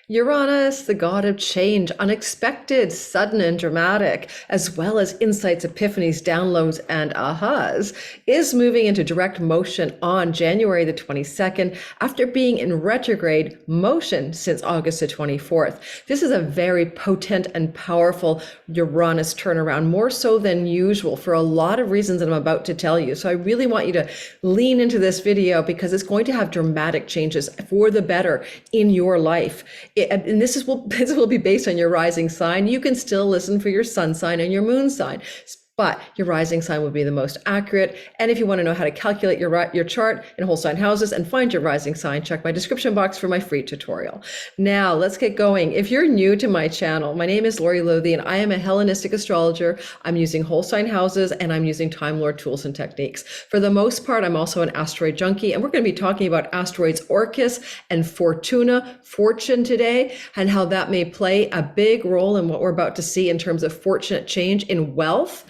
Uranus, the god of change, unexpected, sudden, and dramatic, as well as insights, epiphanies, downloads, and ahas, is moving into direct motion on January the 22nd after being in retrograde motion since August the 24th. This is a very potent and powerful Uranus turnaround, more so than usual for a lot of reasons that I'm about to tell you. So I really want you to lean into this video because it's going to have dramatic changes for the better in your life. And this will be based on your rising sign. You can still listen for your sun sign and your moon sign, but your rising sign will be the most accurate. And if you want to know how to calculate your chart in whole sign houses and find your rising sign, check my description box for my free tutorial. Now let's get going. If you're new to my channel, my name is Lori Lothy and I am a Hellenistic astrologer. I'm using whole sign houses and I'm using Time Lord tools and techniques. For the most part, I'm also an asteroid junkie, and we're going to be talking about asteroids Orcus and Fortuna, fortune today, and how that may play a big role in what we're about to see in terms of fortunate change in wealth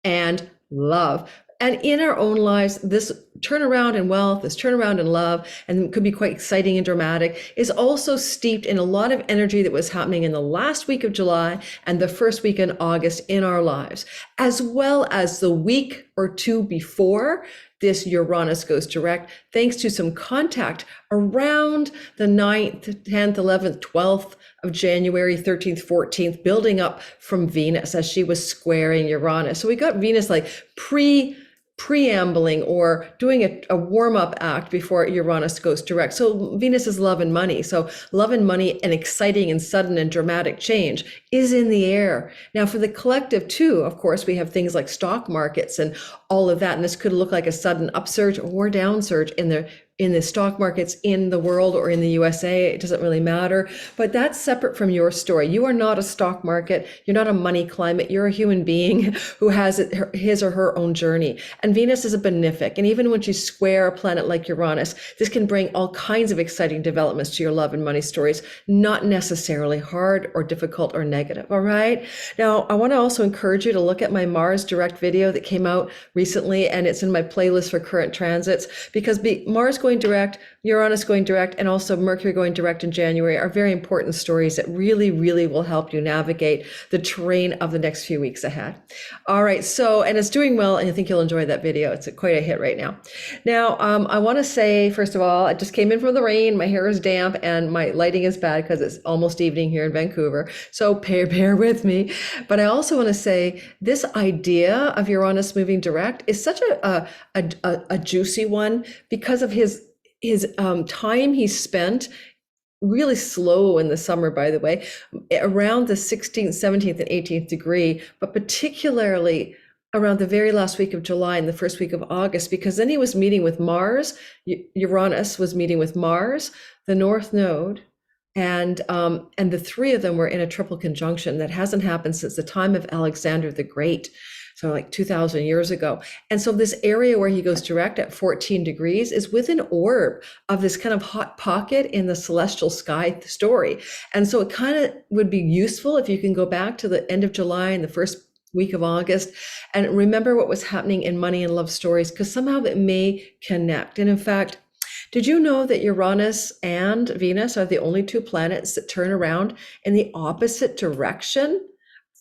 and love. And in our own lives, this turnaround in wealth, this turnaround in love, and could be quite exciting and dramatic, is also steeped in a lot of energy that was happening in the last week of July and the first week in August in our lives, as well as the week or two before this Uranus goes direct, thanks to some contact around the 9th, 10th, 11th, 12th of January, 13th, 14th, building up from Venus as she was squaring Uranus. So we got Venus like preambling or doing a warm-up act before Uranus goes direct. So Venus is love and money. So love and money and exciting and sudden and dramatic change is in the air. Now for the collective too, of course, we have things like stock markets and all of that. And this could look like a sudden upsurge or downsurge in the stock markets in the world or in the USA. It doesn't really matter, but that's separate from your story. You are not a stock market. You're not a money climate. You're a human being who has his or her own journey. And Venus is a benefic. And even when you square a planet like Uranus, this can bring all kinds of exciting developments to your love and money stories, not necessarily hard or difficult or negative. All right. Now, I want to also encourage you to look at my Mars direct video that came out recently, and it's in my playlist for current transits, because Mars going direct, Uranus going direct, and also Mercury going direct in January are very important stories that really, really will help you navigate the terrain of the next few weeks ahead. All right, so, and it's doing well, and I think you'll enjoy that video. It's quite a hit right now. Now, I want to say, first of all, I just came in from the rain, my hair is damp, and my lighting is bad because it's almost evening here in Vancouver, so bear with me. But I also want to say, this idea of Uranus moving direct is such a juicy one because of his time he spent really slow in the summer, by the way, around the 16th, 17th, and 18th degree, but particularly around the very last week of July and the first week of August, because then he was meeting with Mars. Uranus was meeting with Mars, the North Node, and the three of them were in a triple conjunction that hasn't happened since the time of Alexander the Great. So like 2,000 years ago. And so this area where he goes direct at 14 degrees is with an orb of this kind of hot pocket in the celestial sky story. And so it kind of would be useful if you can go back to the end of July and the first week of August and remember what was happening in money and love stories, because somehow that may connect. And in fact, did you know that Uranus and Venus are the only two planets that turn around in the opposite direction?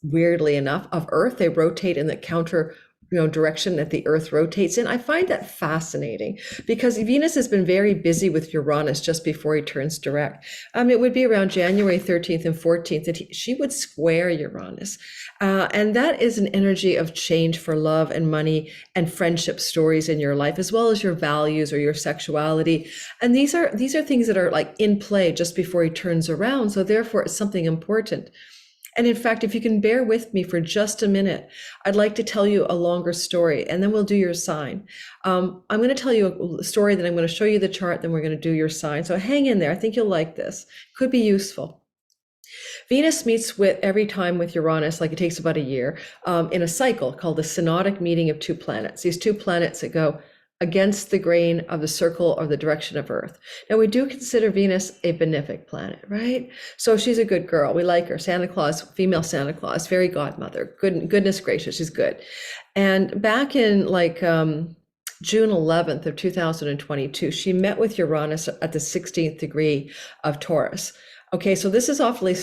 Weirdly enough, of Earth. They rotate in the counter direction that the Earth rotates in. I find that fascinating because Venus has been very busy with Uranus just before he turns direct. It would be around January 13th and 14th that she would square Uranus. And that is an energy of change for love and money and friendship stories in your life, as well as your values or your sexuality. And these are things that are like in play just before he turns around. So therefore it's something important. And in fact, if you can bear with me for just a minute, I'd like to tell you a longer story, and then we'll do your sign. I'm going to tell you a story, then I'm going to show you the chart, then we're going to do your sign. So hang in there. I think you'll like this. Could be useful. Venus meets every time with Uranus, like it takes about a year, in a cycle called the synodic meeting of two planets. These two planets that go against the grain of the circle or the direction of Earth. Now, we do consider Venus a benefic planet, right? So she's a good girl. We like her. Santa Claus, female Santa Claus, fairy godmother. Goodness gracious, she's good. And back in June 11th of 2022, she met with Uranus at the 16th degree of Taurus. Okay, so this is awfully,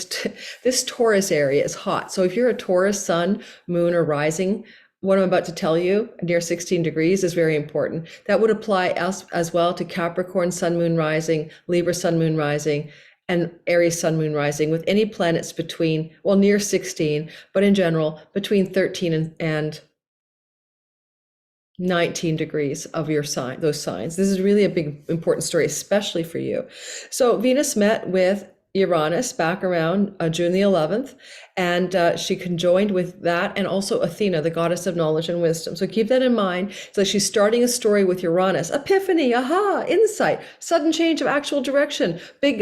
this Taurus area is hot. So if you're a Taurus sun, moon, or rising, what I'm about to tell you, near 16 degrees, is very important. That would apply as well to Capricorn sun, moon, rising, Libra sun, moon, rising, and Aries sun, moon, rising, with any planets between, well, near 16, but in general, between 13 and 19 degrees of your sign, those signs. This is really a big, important story, especially for you. So Venus met with Uranus back around June the 11th, and she conjoined with that and also Athena, the goddess of knowledge and wisdom. So keep that in mind. So she's starting a story with Uranus, epiphany, aha, insight, sudden change of actual direction, big,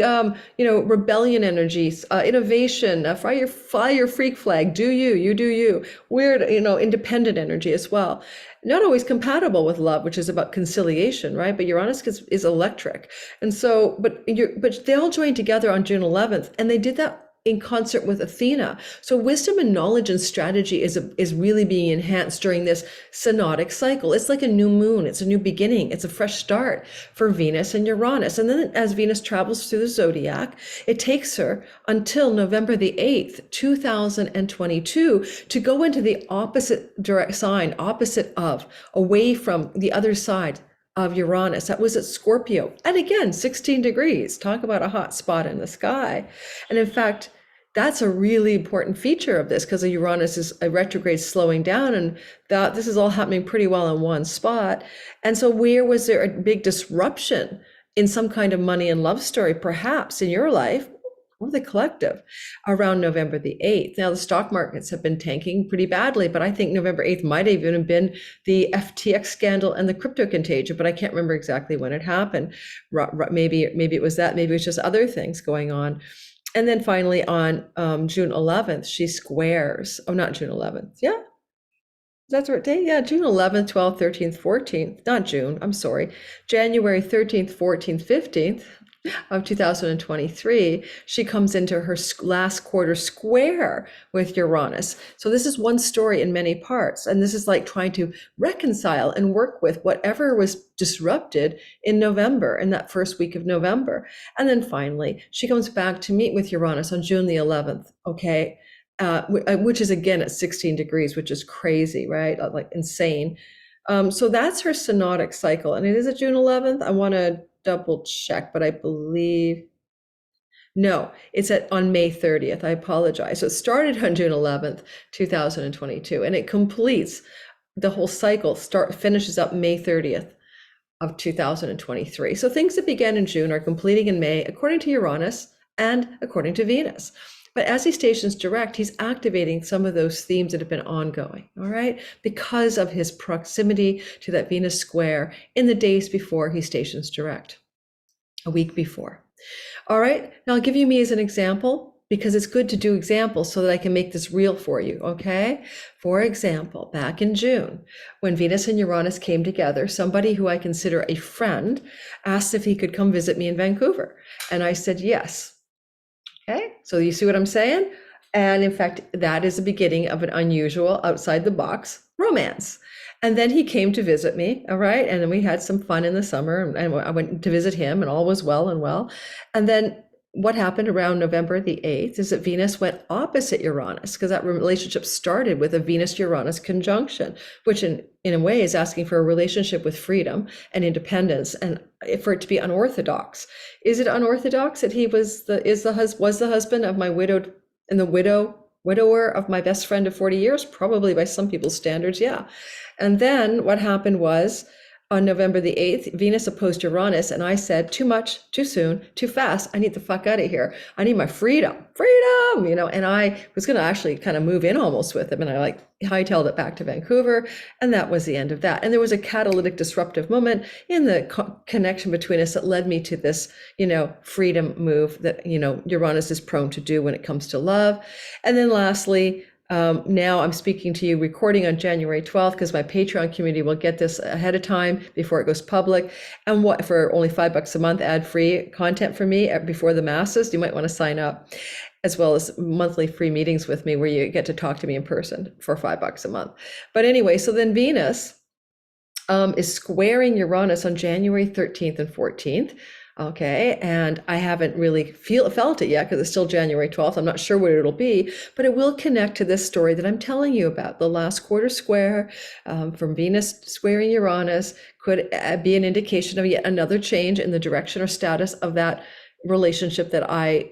rebellion energies, innovation, fly your freak flag, do you do you, weird, independent energy as well. Not always compatible with love, which is about conciliation, right? But Uranus is electric. And so, but they all joined together on June 11th, and they did that in concert with Athena. So wisdom and knowledge and strategy is really being enhanced during this synodic cycle. It's like a new moon. It's a new beginning. It's a fresh start for Venus and Uranus. And then as Venus travels through the zodiac, it takes her until November the 8th, 2022, to go into the opposite direct sign, opposite of, away from the other side of Uranus. That was at Scorpio. And again, 16 degrees. Talk about a hot spot in the sky. And in fact, that's a really important feature of this, because Uranus is a retrograde slowing down, and that this is all happening pretty well in one spot. And so where was there a big disruption in some kind of money and love story, perhaps in your life or the collective, around November the 8th? Now, the stock markets have been tanking pretty badly, but I think November 8th might have even been the FTX scandal and the crypto contagion, but I can't remember exactly when it happened. Maybe it was that, maybe it was just other things going on. And then finally on June 11th, she squares, not June 11th. Yeah, that's the right day. Yeah, June 11th, 12th, 13th, 14th, not June, I'm sorry. January 13th, 14th, 15th of 2023, she comes into her last quarter square with Uranus. So this is one story in many parts. And this is like trying to reconcile and work with whatever was disrupted in November, in that first week of November. And then finally, she comes back to meet with Uranus on June the 11th, okay? Which is again at 16 degrees, which is crazy, right? Like insane. So that's her synodic cycle. And it is at June 11th. I want to double check, but I believe, no, it's on May 30th. I apologize. So it started on June 11th, 2022, and it completes the whole cycle, finishes up May 30th of 2023. So things that began in June are completing in May, according to Uranus and according to Venus. But as he stations direct, he's activating some of those themes that have been ongoing, all right? Because of his proximity to that Venus square in the days before he stations direct, a week before. All right, now I'll give you me as an example, because it's good to do examples so that I can make this real for you, okay? For example, back in June, when Venus and Uranus came together, somebody who I consider a friend asked if he could come visit me in Vancouver. And I said yes. Okay, so you see what I'm saying? And in fact, that is the beginning of an unusual, outside the box romance. And then he came to visit me, all right? And then we had some fun in the summer, and I went to visit him, and all was well and well. And then what happened around November the 8th is that Venus went opposite Uranus, because that relationship started with a Venus-Uranus conjunction, which in a way is asking for a relationship with freedom and independence, and for it to be unorthodox. Is it unorthodox that he was the husband of my widowed and the widower of my best friend of 40 years? Probably by some people's standards, yeah. And then what happened was, on November the 8th, Venus opposed Uranus, and I said, too much, too soon, too fast. I need the fuck out of here. I need my freedom, and I was going to actually kind of move in almost with him, and I hightailed it back to Vancouver, and that was the end of that. And there was a catalytic disruptive moment in the connection between us that led me to this, freedom move that, Uranus is prone to do when it comes to love. And then lastly, now I'm speaking to you recording on January 12th, because my Patreon community will get this ahead of time before it goes public. And what, for only $5 a month, ad-free content for me before the masses, you might want to sign up, as well as monthly free meetings with me where you get to talk to me in person for $5 a month. But anyway, so then Venus is squaring Uranus on January 13th and 14th. Okay, and I haven't really felt it yet because it's still January 12th. I'm not sure what it'll be, but it will connect to this story that I'm telling you about. The last quarter square from Venus squaring Uranus could be an indication of yet another change in the direction or status of that relationship that I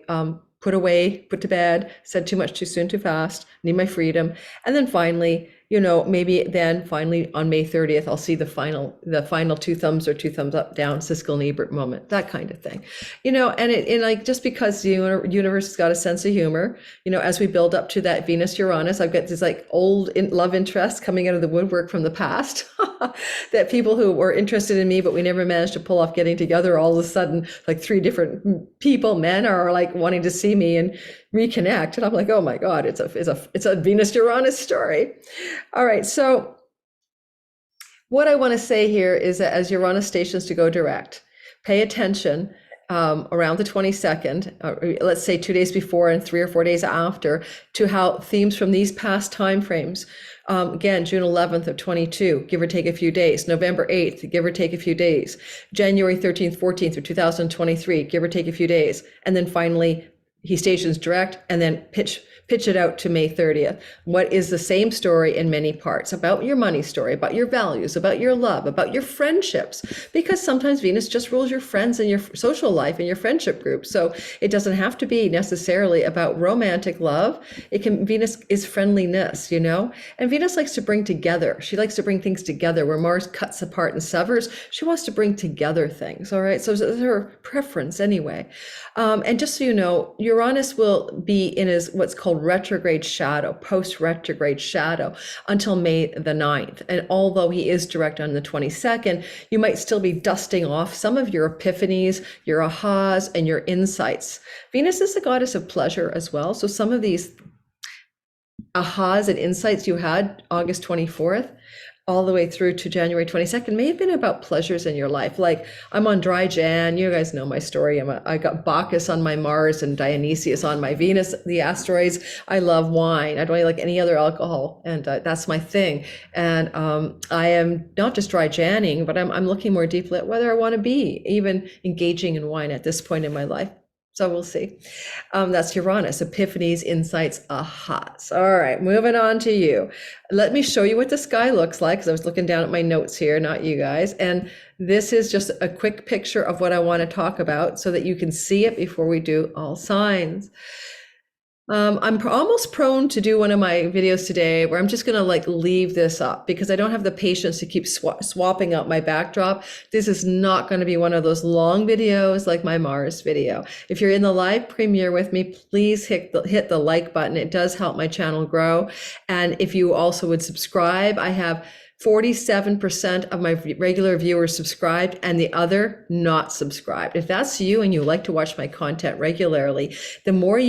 put to bed, said too much too soon, too fast, need my freedom. And then finally, maybe then finally on May 30th, I'll see the final two thumbs or two thumbs up, down, Siskel and Ebert moment, that kind of thing. And like, just because the universe has got a sense of humor, as we build up to that Venus Uranus, I've got these like old love interests coming out of the woodwork from the past that people who were interested in me, but we never managed to pull off getting together, all of a sudden, like 3 different people, men, are like wanting to see me and reconnect. And I'm like, oh my God, it's a Venus Uranus story. All right, so what I want to say here is that as Uranus stations to go direct, pay attention around the 22nd, let's say 2 days before and 3 or 4 days after, to how themes from these past time frames, again, June 11th of 22, give or take a few days, November 8th, give or take a few days, January 13th, 14th of 2023, give or take a few days, and then finally he stations direct and then pitch it out to May 30th. What is the same story in many parts about your money story, about your values, about your love, about your friendships, because sometimes Venus just rules your friends and your social life and your friendship group. So it doesn't have to be necessarily about romantic love. Venus is friendliness, and Venus likes to bring together. She likes to bring things together. Where Mars cuts apart and severs, she wants to bring together things. All right. So it's her preference anyway. And just so you know, Uranus will be in what's called retrograde shadow, post-retrograde shadow, until May the 9th. And although he is direct on the 22nd, you might still be dusting off some of your epiphanies, your ahas, and your insights. Venus is the goddess of pleasure as well. So some of these ahas and insights you had August 24th, all the way through to January 22nd may have been about pleasures in your life. Like, I'm on dry Jan, you guys know my story. I got Bacchus on my Mars and Dionysius on my Venus, the asteroids. I love wine. I don't like any other alcohol, and that's my thing. And I am not just dry Janning, but I'm looking more deeply at whether I want to be even engaging in wine at this point in my life. So we'll see. That's Uranus, epiphanies, insights, ahas. All right, moving on to you. Let me show you what the sky looks like, because I was looking down at my notes here, not you guys. And this is just a quick picture of what I want to talk about so that you can see it before we do all signs. I'm almost prone to do one of my videos today where I'm just going to leave this up because I don't have the patience to keep swapping out my backdrop. This is not going to be one of those long videos like my Mars video. If you're in the live premiere with me, please hit the like button. It does help my channel grow. And if you also would subscribe, I have 47% of my regular viewers subscribed and the other not subscribed. If that's you and you like to watch my content regularly, the more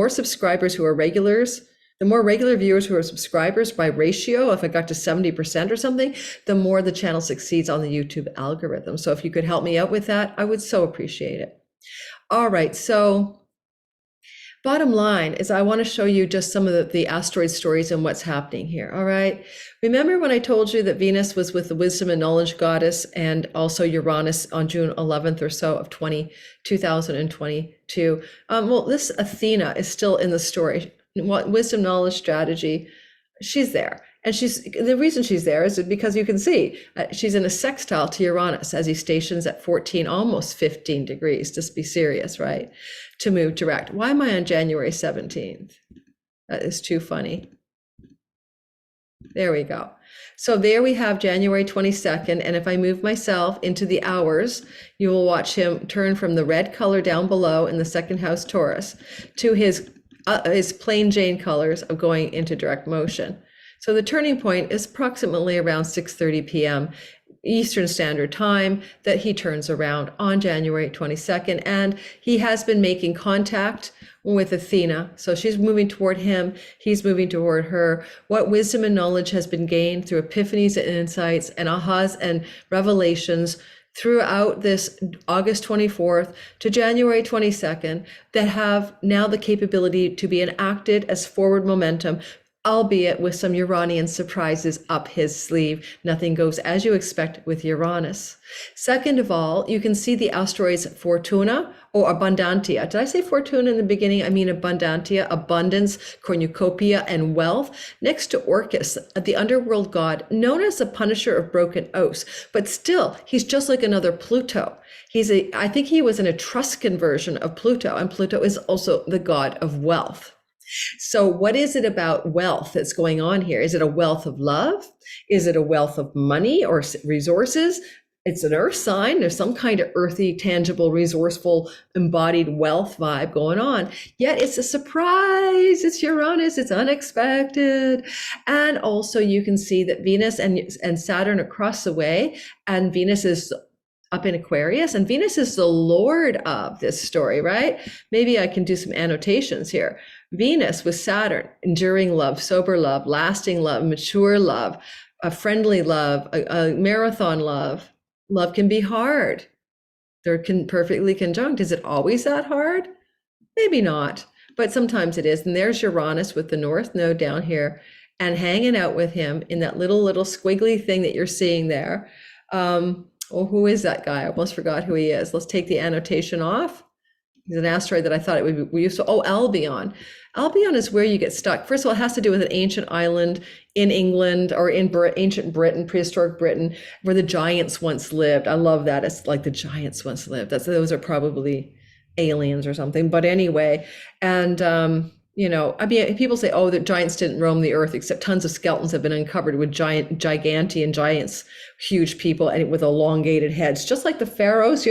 subscribers who are regulars, the more regular viewers who are subscribers by ratio, if I got to 70% or something, the more the channel succeeds on the YouTube algorithm. So if you could help me out with that, I would so appreciate it. All right, so bottom line is I want to show you just some of the asteroid stories and what's happening here. All right. Remember when I told you that Venus was with the wisdom and knowledge goddess and also Uranus on June 11th or so of 2022? Well, this Athena is still in the story. Wisdom, knowledge, strategy, she's there. And the reason she's there is because you can see she's in a sextile to Uranus as he stations at 14, almost 15 degrees. Just be serious, right? To move direct. Why am I on January 17th? That is too funny. There we go. So there we have January 22nd. And if I move myself into the hours, you will watch him turn from the red color down below in the second house Taurus to his plain Jane colors of going into direct motion. So the turning point is approximately around 6:30 p.m. Eastern Standard Time that he turns around on January 22nd. And he has been making contact with Athena. So she's moving toward him. He's moving toward her. What wisdom and knowledge has been gained through epiphanies and insights and ahas and revelations throughout this August 24th to January 22nd that have now the capability to be enacted as forward momentum albeit with some Uranian surprises up his sleeve. Nothing goes as you expect with Uranus. Second of all, you can see the asteroids Fortuna or Abundantia. Did I say Fortuna in the beginning? I mean Abundantia, abundance, cornucopia, and wealth, next to Orcus, the underworld god, known as the punisher of broken oaths. But still, he's just like another Pluto. I think he was an Etruscan version of Pluto, and Pluto is also the god of wealth. So what is it about wealth that's going on here? Is it a wealth of love? Is it a wealth of money or resources? It's an earth sign. There's some kind of earthy, tangible, resourceful, embodied wealth vibe going on. Yet it's a surprise. It's Uranus. It's unexpected. And also you can see that Venus and Saturn across the way, and Venus is up in Aquarius, and Venus is the lord of this story, right? Maybe I can do some annotations here. Venus with Saturn, enduring love, sober love, lasting love, mature love, a friendly love, a marathon love. Love can be hard. They're perfectly conjunct. Is it always that hard? Maybe not, but sometimes it is. And there's Uranus with the North Node down here and hanging out with him in that little squiggly thing that you're seeing there. Oh, who is that guy? I almost forgot who he is. Let's take the annotation off. He's an asteroid that I thought it would be. We used to, Albion. Albion is where you get stuck. First of all, it has to do with an ancient island in England or in ancient Britain, prehistoric Britain, where the giants once lived. I love that. It's like the giants once lived. Those are probably aliens or something. But anyway, and I mean, people say, oh, the giants didn't roam the earth, except tons of skeletons have been uncovered with gigantean giants, huge people, and with elongated heads, just like the pharaohs,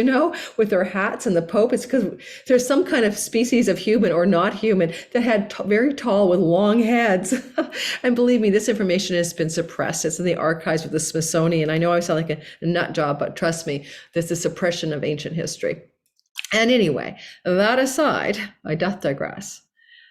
with their hats and the Pope. It's because there's some kind of species of human or not human that had very tall with long heads. And believe me, this information has been suppressed. It's in the archives with the Smithsonian. I know I sound like a nut job, but trust me, there's a suppression of ancient history. And anyway, that aside, I doth digress.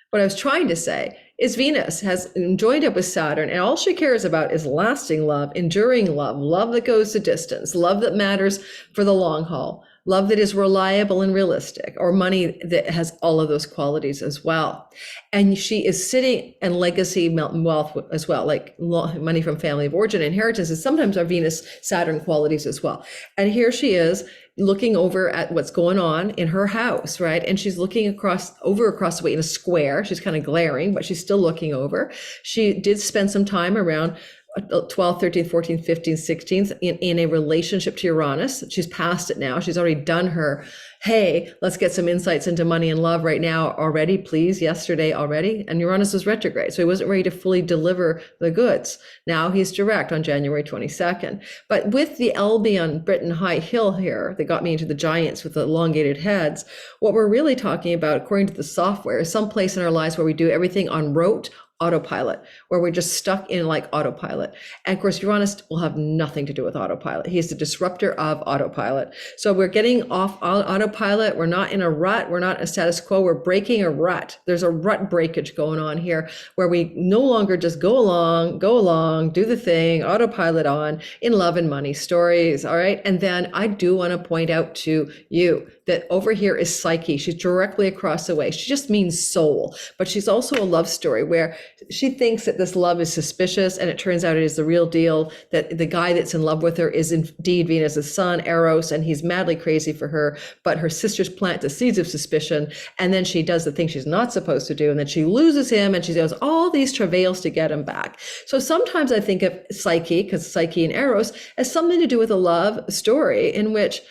What I was trying to say is Venus has joined up with Saturn, and all she cares about is lasting love, enduring love, love that goes the distance, love that matters for the long haul, love that is reliable and realistic, or money that has all of those qualities as well. And she is sitting in legacy wealth as well, like money from family of origin, inheritances, sometimes are Venus, Saturn qualities as well. And here she is looking over at what's going on in her house, right? And she's looking across the way in a square. She's kind of glaring, but she's still looking over. She did spend some time around 12th, 13th, 14th, 15th, 16th in a relationship to Uranus. She's past it now. She's already done her, hey, let's get some insights into money and love right now already, please, yesterday already. And Uranus was retrograde, so he wasn't ready to fully deliver the goods. Now he's direct on January 22nd. But with the Albion Britain High Hill here, that got me into the giants with the elongated heads, what we're really talking about, according to the software, is some place in our lives where we do everything on rote, autopilot, where we're just stuck in like autopilot. And of course, Uranus will have nothing to do with autopilot. He's the disruptor of autopilot. So we're getting off autopilot. We're not in a rut. We're not in a status quo. We're breaking a rut. There's a rut breakage going on here where we no longer just go along, do the thing, autopilot on in love and money stories. All right. And then I do want to point out to you that over here is Psyche. She's directly across the way. She just means soul, but she's also a love story where she thinks that this love is suspicious, and it turns out it is the real deal, that the guy that's in love with her is indeed Venus's son, Eros, and he's madly crazy for her, but her sisters plant the seeds of suspicion, and then she does the thing she's not supposed to do, and then she loses him, and she does all these travails to get him back. So sometimes I think of Psyche, because Psyche and Eros, as something to do with a love story in which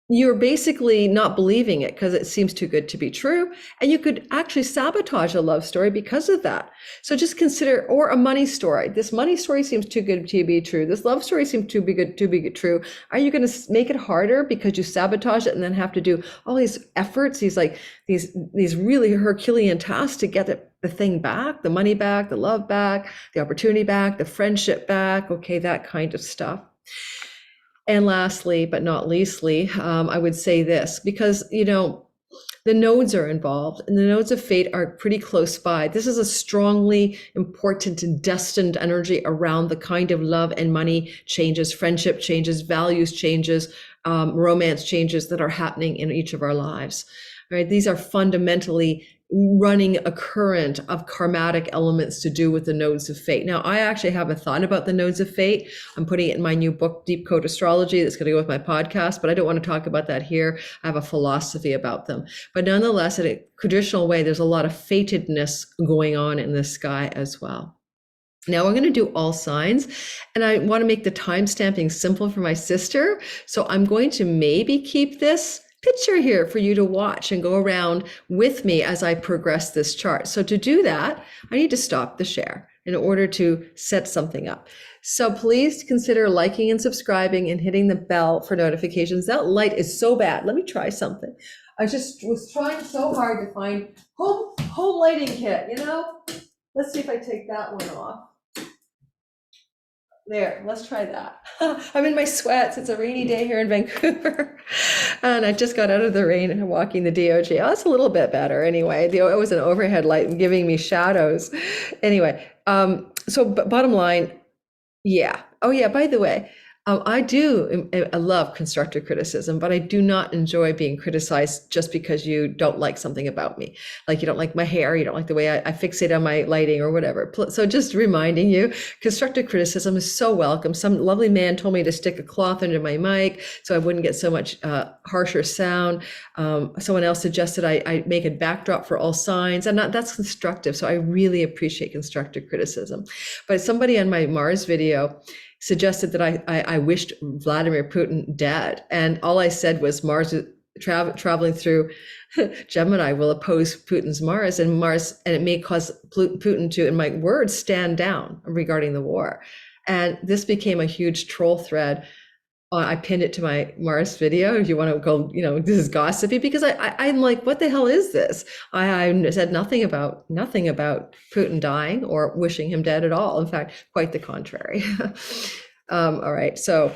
you're basically not believing it because it seems too good to be true. And you could actually sabotage a love story because of that. So just consider, or a money story. This money story seems too good to be true. This love story seems too good to be true. Are you going to make it harder because you sabotage it and then have to do all these efforts, these really Herculean tasks to get the thing back, the money back, the love back, the opportunity back, the friendship back, okay, that kind of stuff. And lastly, but not leastly, I would say this, because, the nodes are involved and the nodes of fate are pretty close by. This is a strongly important and destined energy around the kind of love and money changes, friendship changes, values changes, romance changes that are happening in each of our lives. Right? These are fundamentally running a current of karmatic elements to do with the nodes of fate. Now, I actually have a thought about the nodes of fate. I'm putting it in my new book, Deep Code Astrology, that's going to go with my podcast, but I don't want to talk about that here. I have a philosophy about them. But nonetheless, in a traditional way, there's a lot of fatedness going on in the sky as well. Now we're going to do all signs, and I want to make the time stamping simple for my sister. So I'm going to maybe keep this picture here for you to watch and go around with me as I progress this chart. So to do that, I need to stop the share in order to set something up. So please consider liking and subscribing and hitting the bell for notifications. That light is so bad. Let me try something. I just was trying so hard to find home lighting kit, you know? Let's see if I take that one off. There, let's try that. I'm in my sweats. It's a rainy day here in Vancouver. And I just got out of the rain and I'm walking the DOG. Oh, that's a little bit better anyway. It was an overhead light giving me shadows. Anyway, so bottom line, yeah. Oh yeah, by the way, I love constructive criticism, but I do not enjoy being criticized just because you don't like something about me. Like you don't like my hair, you don't like the way I fixate on my lighting or whatever. So just reminding you, constructive criticism is so welcome. Some lovely man told me to stick a cloth under my mic so I wouldn't get so much harsher sound. Someone else suggested I make a backdrop for all signs, and that's constructive. So I really appreciate constructive criticism. But somebody on my Mars video suggested that I wished Vladimir Putin dead. And all I said was Mars traveling through Gemini will oppose Putin's Mars, and it may cause Putin to, in my words, stand down regarding the war. And this became a huge troll thread. I pinned it to my Mars video. If you want to go, this is gossipy, because I'm like, what the hell is this? I said nothing about Putin dying or wishing him dead at all. In fact, quite the contrary. All right, so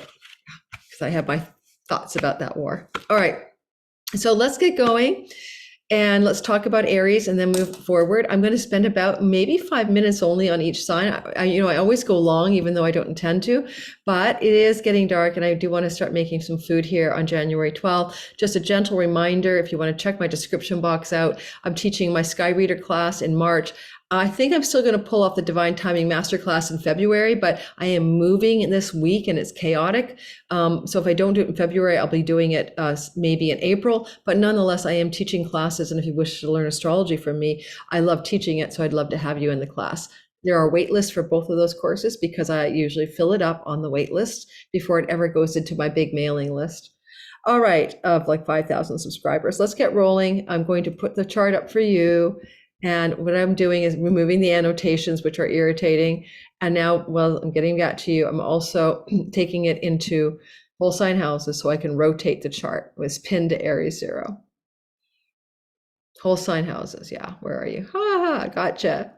because I have my thoughts about that war. All right, so let's get going. And let's talk about Aries and then move forward. I'm going to spend about maybe 5 minutes only on each sign. I always go long, even though I don't intend to, but it is getting dark and I do want to start making some food here on January 12th. Just a gentle reminder, if you want to check my description box out, I'm teaching my Sky Reader class in March. I think I'm still going to pull off the Divine Timing Masterclass in February, but I am moving this week and it's chaotic. So if I don't do it in February, I'll be doing it maybe in April. But nonetheless, I am teaching classes. And if you wish to learn astrology from me, I love teaching it. So I'd love to have you in the class. There are wait lists for both of those courses because I usually fill it up on the wait list before it ever goes into my big mailing list. All right, of like 5,000 subscribers. Let's get rolling. I'm going to put the chart up for you. And what I'm doing is removing the annotations, which are irritating. And now, well, I'm getting back to you. I'm also taking it into whole sign houses so I can rotate the chart. It was pinned to Aries 0. Whole sign houses, yeah, where are you? Ha ha, gotcha.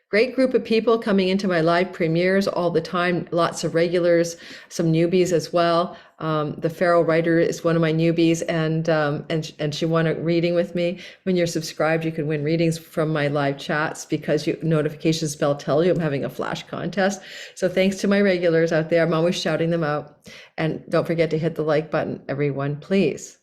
Great group of people coming into my live premieres all the time. Lots of regulars, some newbies as well. The Feral Writer is one of my newbies, and she won a reading with me. When you're subscribed, you can win readings from my live chats because notifications bell tell you I'm having a flash contest. So thanks to my regulars out there. I'm always shouting them out. And don't forget to hit the like button, everyone, please.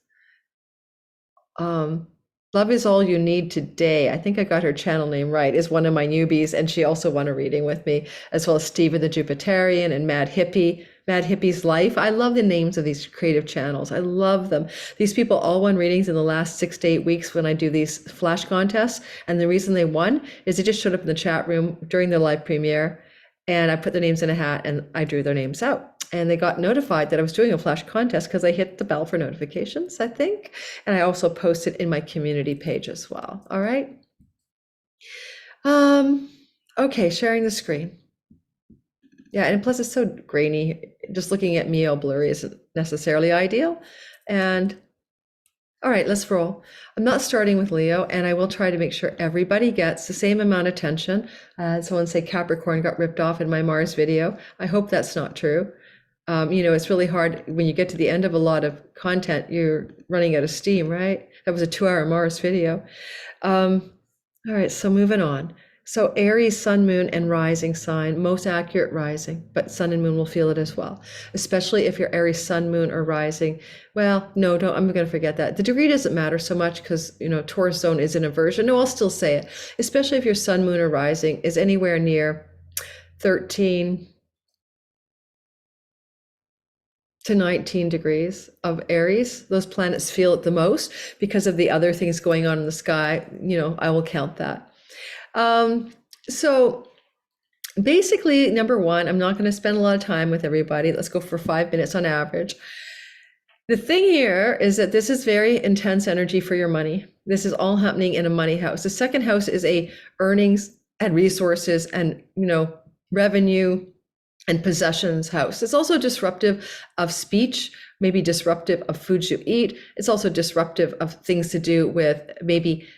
Love is All You Need Today, I think I got her channel name right, is one of my newbies, and she also won a reading with me, as well as Steven the Jupiterian and Mad Hippie's Life. I love the names of these creative channels. I love them. These people all won readings in the last 6 to 8 weeks when I do these flash contests, and the reason they won is they just showed up in the chat room during their live premiere, and I put their names in a hat and I drew their names out. And they got notified that I was doing a flash contest because I hit the bell for notifications, I think. And I also posted in my community page as well. All right. Okay, sharing the screen. Yeah, and plus it's so grainy. Just looking at me all blurry isn't necessarily ideal. And all right, let's roll. I'm not starting with Leo, and I will try to make sure everybody gets the same amount of attention. Someone say Capricorn got ripped off in my Mars video. I hope that's not true. It's really hard when you get to the end of a lot of content, you're running out of steam, right? That was a 2-hour Mars video. All right, so moving on. So Aries, sun, moon, and rising sign, most accurate rising, but sun and moon will feel it as well, especially if you're Aries, sun, moon, or rising. Well, no, don't, I'm going to forget that. The degree doesn't matter so much because, Taurus zone is an inversion. No, I'll still say it, especially if your sun, moon, or rising is anywhere near 13 to 19 degrees of Aries. Those planets feel it the most because of the other things going on in the sky. I will count that. So basically, number one, I'm not going to spend a lot of time with everybody. Let's go for 5 minutes on average. The thing here is that this is very intense energy for your money. This is all happening in a money house. The second house is a earnings and resources and, revenue and possessions house. It's also disruptive of speech, maybe disruptive of foods you eat. It's also disruptive of things to do with maybe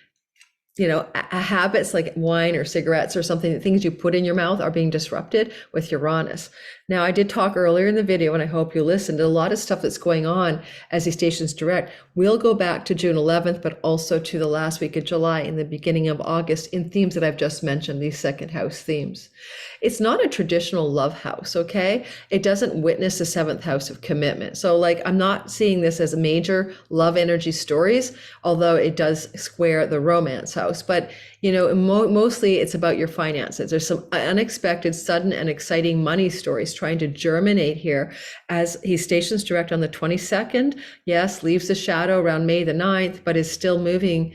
habits like wine or cigarettes or something, things you put in your mouth are being disrupted with Uranus. Now, I did talk earlier in the video, and I hope you listened, a lot of stuff that's going on as he stations direct. We'll go back to June 11th, but also to the last week of July and the beginning of August in themes that I've just mentioned, these second house themes. It's not a traditional love house, okay? It doesn't witness the seventh house of commitment. So I'm not seeing this as a major love energy stories, although it does square the romance house. But mostly it's about your finances. There's some unexpected, sudden, and exciting money stories trying to germinate here as he stations direct on the 22nd. Yes, leaves the shadow around May the 9th, but is still moving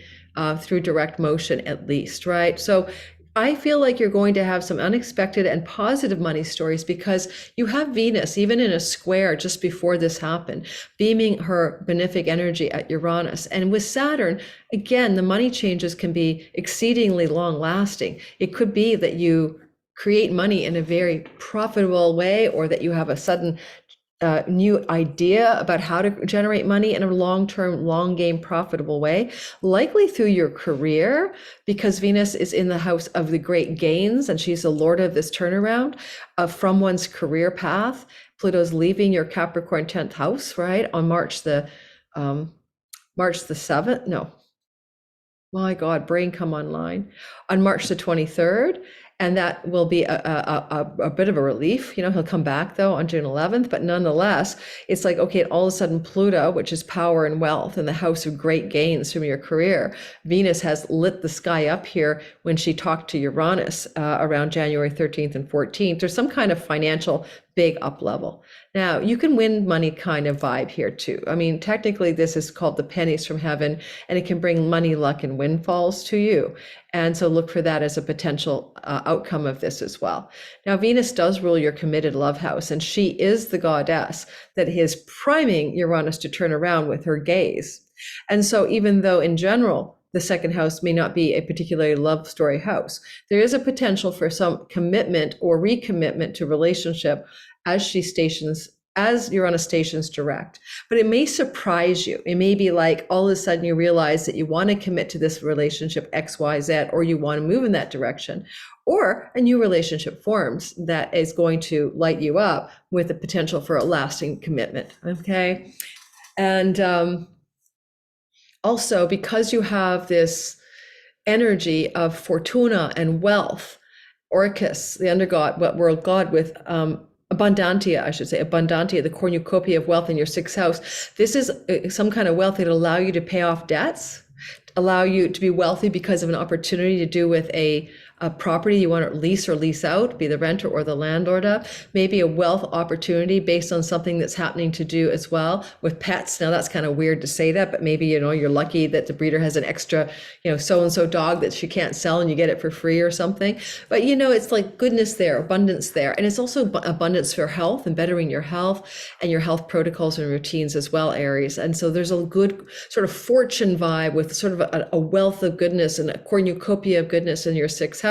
through direct motion at least, right? So I feel like you're going to have some unexpected and positive money stories because you have Venus, even in a square just before this happened, beaming her benefic energy at Uranus. And with Saturn, again, the money changes can be exceedingly long lasting. It could be that you create money in a very profitable way, or that you have a sudden new idea about how to generate money in a long-term, long game, profitable way, likely through your career, because Venus is in the house of the great gains, and she's the lord of this turnaround from one's career path. Pluto's leaving your Capricorn 10th house, right, on March the 7th. No, my God, brain come online on March the 23rd. And that will be a bit of a relief. He'll come back though on June 11th, but nonetheless, it's like, okay, all of a sudden Pluto, which is power and wealth and the house of great gains from your career, Venus has lit the sky up here when she talked to Uranus around January 13th and 14th. There's some kind of financial big up level. Now, you can win money kind of vibe here too. I mean, technically this is called the pennies from heaven, and it can bring money, luck, and windfalls to you. And so look for that as a potential outcome of this as well. Now, Venus does rule your committed love house, and she is the goddess that is priming Uranus to turn around with her gaze. And so even though in general, the second house may not be a particularly love story house, there is a potential for some commitment or recommitment to relationship as Uranus stations direct. But it may surprise you. It may be like all of a sudden you realize that you want to commit to this relationship X, Y, Z, or you want to move in that direction, or a new relationship forms that is going to light you up with the potential for a lasting commitment, okay? And also, because you have this energy of Fortuna and wealth, Orcus, the undergod, world god with Abundantia, I should say, Abundantia, the cornucopia of wealth in your sixth house. This is some kind of wealth that will allow you to pay off debts, allow you to be wealthy because of an opportunity to do with a property you want to lease or lease out, be the renter or the landlord of, maybe a wealth opportunity based on something that's happening to do as well with pets. Now that's kind of weird to say that, but maybe, you're lucky that the breeder has an extra, so-and-so dog that she can't sell and you get it for free or something. But, it's like goodness there, abundance there. And it's also abundance for health and bettering your health and your health protocols and routines as well, Aries. And so there's a good sort of fortune vibe with sort of a wealth of goodness and a cornucopia of goodness in your sixth house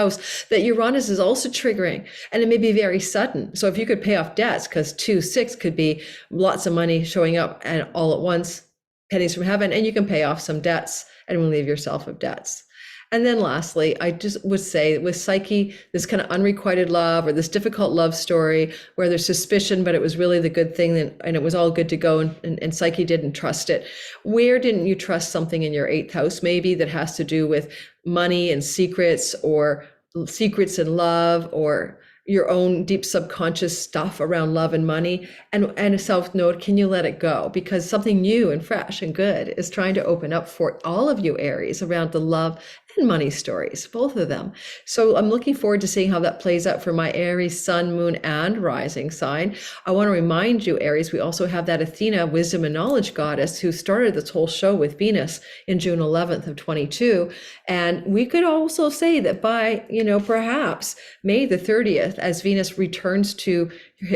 that Uranus is also triggering, and it may be very sudden. So if you could pay off debts, because 2-6 could be lots of money showing up and all at once, pennies from heaven, and you can pay off some debts and relieve yourself of debts. And then lastly, I just would say with Psyche, this kind of unrequited love or this difficult love story where there's suspicion, but it was really the good thing and it was all good to go, and Psyche didn't trust it. Where didn't you trust something in your eighth house maybe that has to do with money and secrets, or secrets in love, or your own deep subconscious stuff around love and money, and a self note, can you let it go? Because something new and fresh and good is trying to open up for all of you Aries around the love and money stories, both of them. So I'm looking forward to seeing how that plays out for my Aries sun, moon, and rising sign. I want to remind you, Aries, we also have that Athena, wisdom and knowledge goddess, who started this whole show with Venus in June 11th of 22. And we could also say that by, perhaps May the 30th, as Venus returns to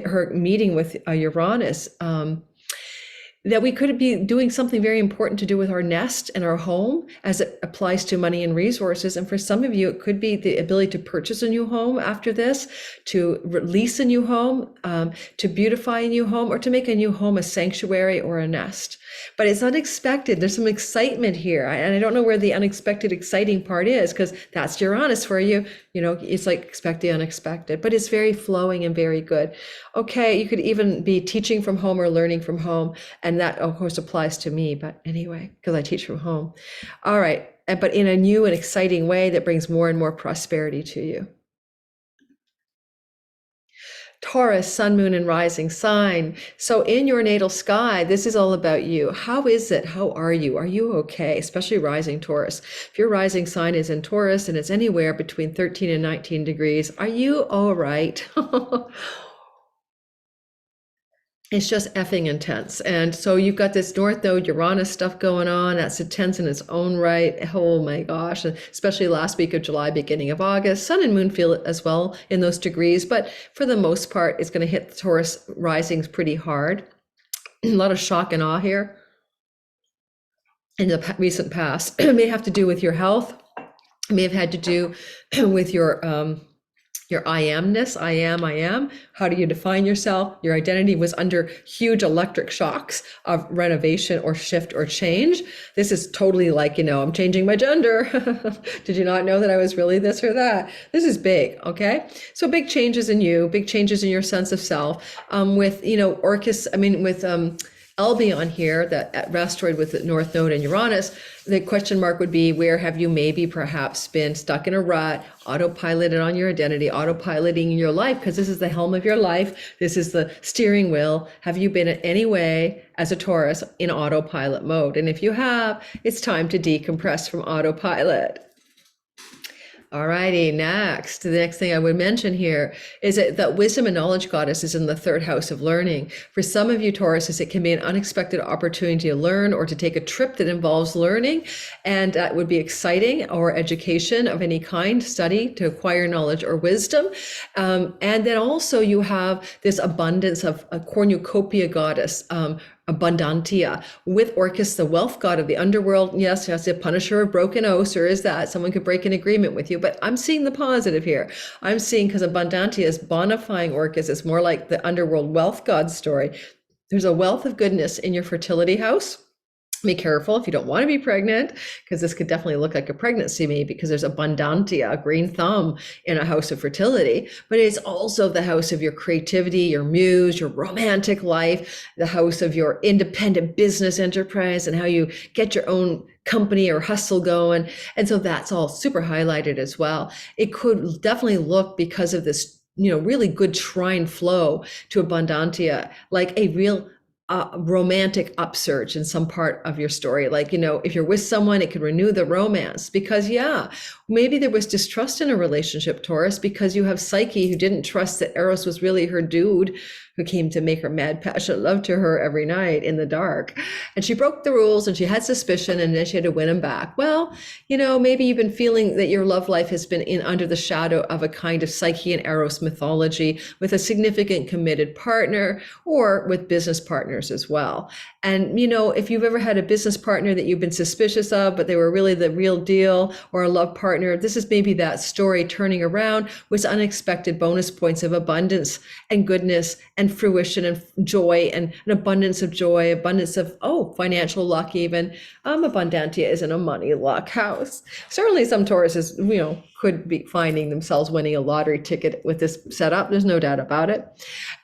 her meeting with Uranus, that we could be doing something very important to do with our nest and our home as it applies to money and resources. And for some of you, it could be the ability to purchase a new home after this, to release a new home, to beautify a new home, or to make a new home a sanctuary or a nest. But it's unexpected. There's some excitement here. And I don't know where the unexpected, exciting part is, because that's Uranus for you. It's like expect the unexpected, but it's very flowing and very good. Okay, you could even be teaching from home or learning from home. And that, of course, applies to me. But anyway, because I teach from home. All right. But in a new and exciting way that brings more and more prosperity to you. Taurus, sun, moon, and rising sign. So in your natal sky, this is all about you. How is it? How are you? Are you okay? Especially rising Taurus. If your rising sign is in Taurus and it's anywhere between 13 and 19 degrees, are you all right? It's just effing intense. And so you've got this North Node Uranus stuff going on. That's intense in its own right. Oh my gosh. And especially last week of July, beginning of August. Sun and moon feel it as well in those degrees. But for the most part, it's going to hit the Taurus risings pretty hard. A lot of shock and awe here in the recent past. It may have to do with your health. It may have had to do with your I amness. I am. How do you define yourself? Your identity was under huge electric shocks of renovation or shift or change. This is totally like, I'm changing my gender. Did you not know that I was really this or that? This is big, okay? So big changes in you, big changes in your sense of self. With, Orcus, with Albion here, that asteroid with the North Node and Uranus, the question mark would be, where have you maybe perhaps been stuck in a rut, autopiloted on your identity, autopiloting your life, because this is the helm of your life. This is the steering wheel. Have you been in any way as a Taurus in autopilot mode? And if you have, it's time to decompress from autopilot. All righty, next. The next thing I would mention here is that wisdom and knowledge goddess is in the third house of learning. For some of you Tauruses, it can be an unexpected opportunity to learn or to take a trip that involves learning. And that would be exciting, or education of any kind, study to acquire knowledge or wisdom. And then also you have this abundance of a cornucopia goddess, Abundantia, with Orcus, the wealth god of the underworld. Yes, the punisher of broken oaths, or is that someone could break an agreement with you? But I'm seeing the positive here. I'm seeing, because Abundantia is bonifying Orcus, it's more like the underworld wealth god story. There's a wealth of goodness in your fertility house. Be careful if you don't want to be pregnant, because this could definitely look like a pregnancy, maybe because there's Abundantia, a green thumb, in a house of fertility. But it's also the house of your creativity, your muse, your romantic life, the house of your independent business enterprise, and how you get your own company or hustle going. And so that's all super highlighted as well. It could definitely look, because of this, really good trine flow to Abundantia, like a real romantic upsurge in some part of your story. Like, if you're with someone, it could renew the romance, because maybe there was distrust in a relationship, Taurus, because you have Psyche, who didn't trust that Eros was really her dude, who came to make her mad passionate love to her every night in the dark. And she broke the rules, and she had suspicion, and then she had to win him back. Well, maybe you've been feeling that your love life has been under the shadow of a kind of Psyche and Eros mythology, with a significant committed partner, or with business partners as well. And, if you've ever had a business partner that you've been suspicious of, but they were really the real deal, or a love partner, this is maybe that story turning around with unexpected bonus points of abundance and goodness and and fruition and joy and an abundance of joy, abundance of, financial luck even. Abundantia isn't a money luck house. Certainly some Tauruses, could be finding themselves winning a lottery ticket with this setup. There's no doubt about it.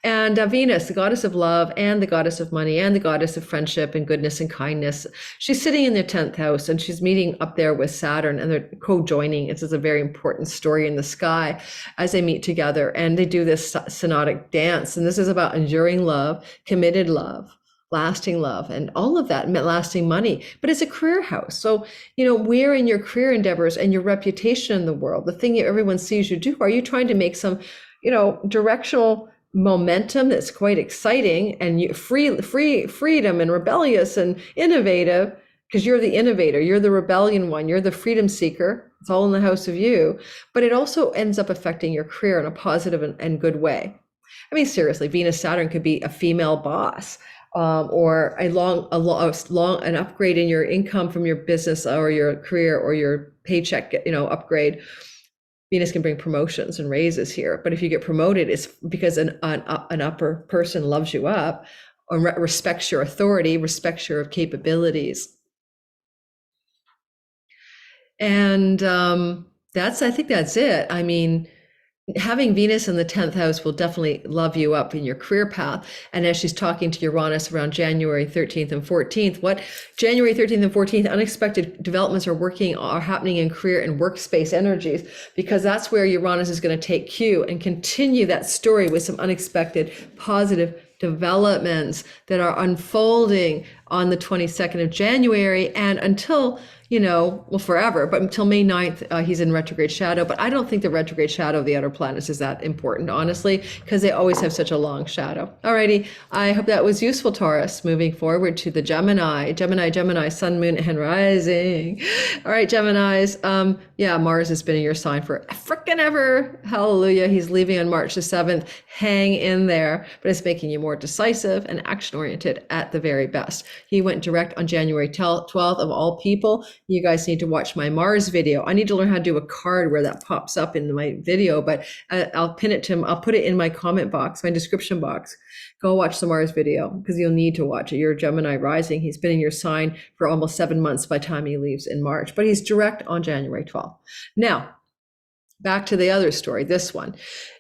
And Venus, the goddess of love and the goddess of money and the goddess of friendship and goodness and kindness. She's sitting in the 10th house and she's meeting up there with Saturn, and they're co-joining. This is a very important story in the sky as they meet together, and they do this synodic dance. And this is about enduring love, committed love, lasting love, and all of that, lasting money. But it's a career house. So, where in your career endeavors and your reputation in the world, the thing everyone sees you do, are you trying to make some, directional momentum that's quite exciting and freedom and rebellious and innovative? Because you're the innovator, you're the rebellion one, you're the freedom seeker. It's all in the house of you, but it also ends up affecting your career in a positive and good way. I mean, seriously, Venus Saturn could be a female boss, or an upgrade in your income from your business or your career or your paycheck, upgrade. Venus can bring promotions and raises here, but if you get promoted, it's because an upper person loves you up, or respects your authority, respects your capabilities. And I think that's it. I mean, having Venus in the 10th house will definitely love you up in your career path. And as she's talking to Uranus around January 13th and 14th, January 13th and 14th, unexpected developments are happening in career and workspace energies, because that's where Uranus is going to take cue and continue that story with some unexpected positive developments that are unfolding on the 22nd of January and until, forever, but until May 9th, he's in retrograde shadow. But I don't think the retrograde shadow of the outer planets is that important, honestly, because they always have such a long shadow. Alrighty, I hope that was useful, Taurus. Moving forward to the Gemini, sun, moon, and rising. All right, Geminis. Mars has been in your sign for frickin' ever. Hallelujah. He's leaving on March the 7th. Hang in there, but it's making you more decisive and action-oriented at the very best. He went direct on January 12th of all people. You guys need to watch my Mars video. I need to learn how to do a card where that pops up in my video, but I'll put it in my comment box, my description box. Go watch the Mars video because you'll need to watch it. You're Gemini rising. He's been in your sign for almost 7 months by the time he leaves in March, but he's direct on January 12th. Now, back to the other story, this one.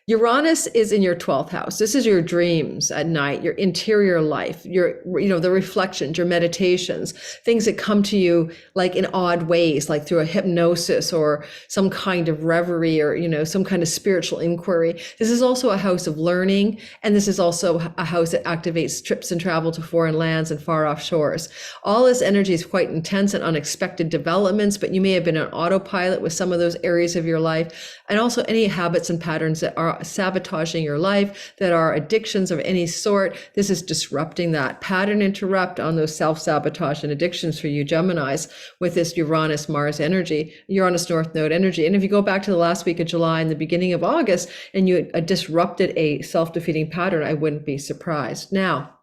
Uranus is in your 12th house. This is your dreams at night, your interior life, the reflections, your meditations, things that come to you like in odd ways, like through a hypnosis or some kind of reverie or, some kind of spiritual inquiry. This is also a house of learning. And this is also a house that activates trips and travel to foreign lands and far off shores. All this energy is quite intense and unexpected developments, but you may have been on autopilot with some of those areas of your life, and also any habits and patterns that are sabotaging your life, that are addictions of any sort. This is disrupting that pattern. Interrupt on those self-sabotage and addictions for you Geminis with this Uranus Mars energy, Uranus North Node energy. And if you go back to the last week of July and the beginning of August and you disrupted a self-defeating pattern, I wouldn't be surprised. Now,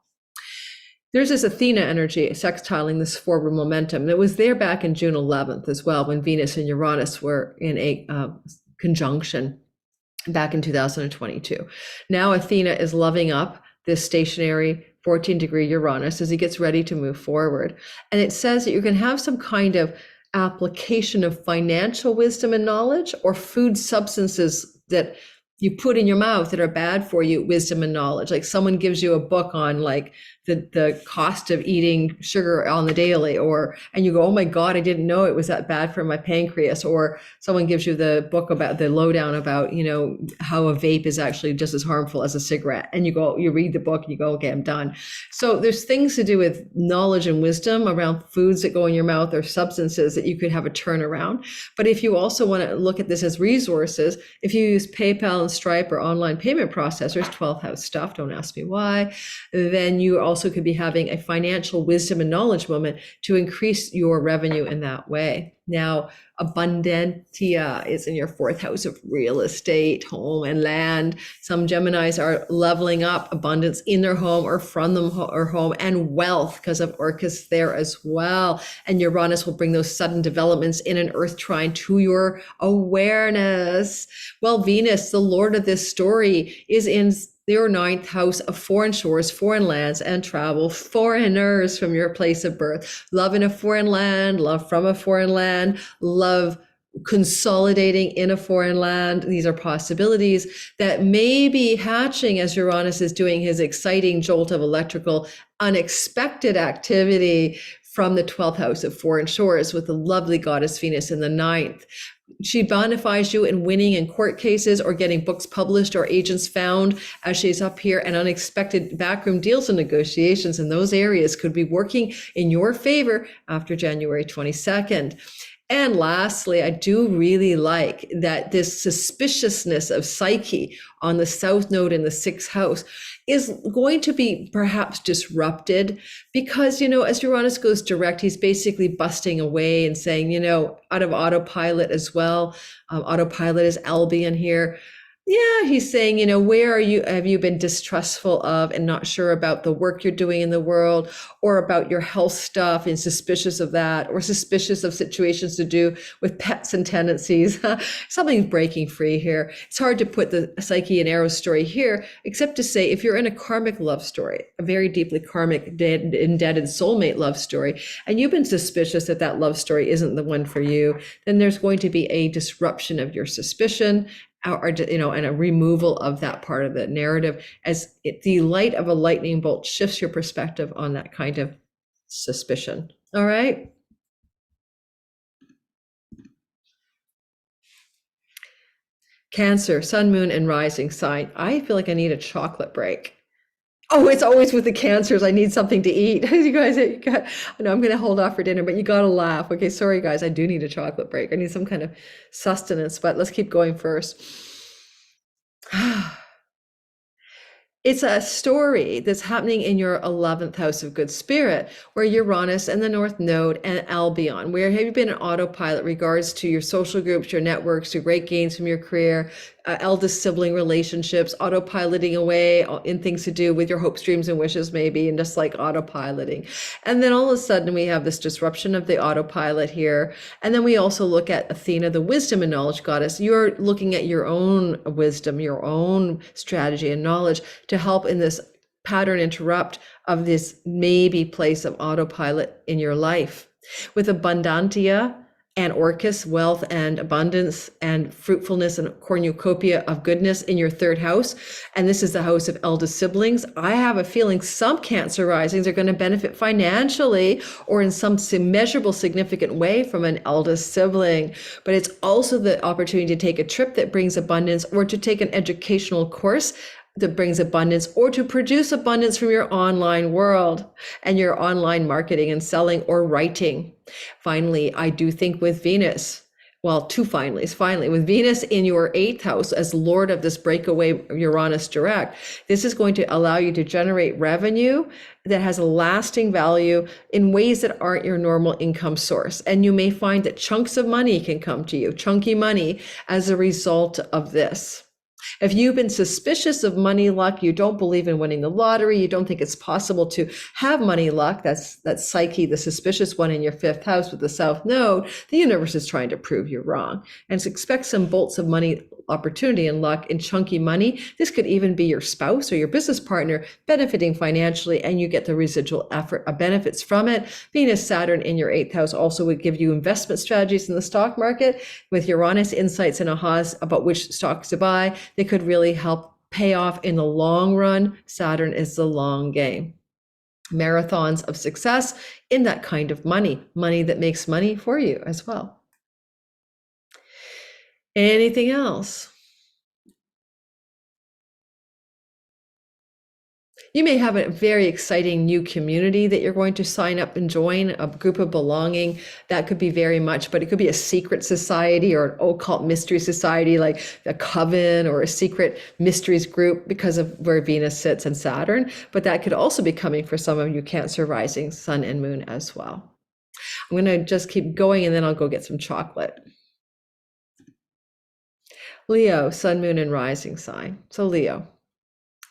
there's this Athena energy sextiling this forward momentum. It was there back in June 11th as well, when Venus and Uranus were in a conjunction back in 2022. Now Athena is loving up this stationary 14-degree Uranus as he gets ready to move forward. And it says that you can have some kind of application of financial wisdom and knowledge, or food substances that you put in your mouth that are bad for you, wisdom and knowledge. Like someone gives you a book on like the cost of eating sugar on the daily, and you go, oh my God, I didn't know it was that bad for my pancreas. Or someone gives you the book about the lowdown about, how a vape is actually just as harmful as a cigarette. And you read the book and you go, okay, I'm done. So there's things to do with knowledge and wisdom around foods that go in your mouth or substances that you could have a turnaround. But if you also want to look at this as resources, if you use PayPal and Stripe or online payment processors, 12th house stuff, don't ask me why, then you also could be having a financial wisdom and knowledge moment to increase your revenue in that way. Now, Abundantia is in your 4th house of real estate, home and land. Some Geminis are leveling up abundance in their home or from them or home, and wealth because of Orcus there as well. And Uranus will bring those sudden developments in an Earth trine to your awareness. Well, Venus, the Lord of this story, is in your ninth house of foreign shores, foreign lands, and travel, foreigners from your place of birth. Love in a foreign land, love from a foreign land, love consolidating in a foreign land. These are possibilities that may be hatching as Uranus is doing his exciting jolt of electrical, unexpected activity from the 12th house of foreign shores with the lovely goddess Venus in the ninth. She bonifies you in winning in court cases or getting books published or agents found as she's up here, and unexpected backroom deals and negotiations in those areas could be working in your favor after January 22nd. And lastly, I do really like that this suspiciousness of Psyche on the south node in the sixth house is going to be perhaps disrupted because, as Uranus goes direct, he's basically busting away and saying, out of autopilot as well. Autopilot is Albion here. Yeah, he's saying, where have you been distrustful of and not sure about the work you're doing in the world, or about your health stuff and suspicious of that, or suspicious of situations to do with pets and tendencies. Something's breaking free here. It's hard to put the Psyche and Eros story here, except to say if you're in a karmic love story, a very deeply karmic, indebted soulmate love story, and you've been suspicious that that love story isn't the one for you, then there's going to be a disruption of your suspicion, and a removal of that part of the narrative as the light of a lightning bolt shifts your perspective on that kind of suspicion. All right. Cancer, sun, moon, and rising sign. I feel like I need a chocolate break. Oh, it's always with the cancers. I need something to eat. You guys, I know I'm going to hold off for dinner, but you got to laugh. Okay, sorry, guys. I do need a chocolate break. I need some kind of sustenance, but let's keep going first. It's a story that's happening in your 11th house of good spirit, where Uranus and the North Node and Albion, where have you been in autopilot regards to your social groups, your networks, your great gains from your career, eldest sibling relationships, autopiloting away in things to do with your hopes, dreams, and wishes, maybe, and just like autopiloting. And then all of a sudden we have this disruption of the autopilot here. And then we also look at Athena, the wisdom and knowledge goddess. You're looking at your own wisdom, your own strategy and knowledge to help in this pattern interrupt of this maybe place of autopilot in your life. With Abundantia and Orcus, wealth and abundance and fruitfulness and cornucopia of goodness in your third house. And this is the house of eldest siblings. I have a feeling some Cancer risings are going to benefit financially or in some measurable, significant way from an eldest sibling. But it's also the opportunity to take a trip that brings abundance, or to take an educational course that brings abundance, or to produce abundance from your online world and your online marketing and selling or writing. Finally, I do think with Venus, well, two finallys. Finally, with Venus in your 8th house as Lord of this breakaway Uranus direct, this is going to allow you to generate revenue that has a lasting value in ways that aren't your normal income source. And you may find that chunks of money can come to you, chunky money, as a result of this. If you've been suspicious of money luck, you don't believe in winning the lottery, you don't think it's possible to have money luck, that's Psyche, the suspicious one in your 5th house with the south node, the universe is trying to prove you're wrong. And expect some bolts of money opportunity and luck in chunky money. This could even be your spouse or your business partner benefiting financially, and you get the residual effort benefits from it. Venus, Saturn in your 8th house also would give you investment strategies in the stock market with Uranus insights and ahas about which stocks to buy. They could really help pay off in the long run. Saturn is the long game. Marathons of success in that kind of money that makes money for you as well. Anything else? You may have a very exciting new community that you're going to sign up and join, a group of belonging. That could be very much, but it could be a secret society or an occult mystery society like a coven or a secret mysteries group because of where Venus sits and Saturn. But that could also be coming for some of you Cancer rising, sun and moon as well. I'm going to just keep going and then I'll go get some chocolate. Leo, sun, moon, and rising sign. So Leo,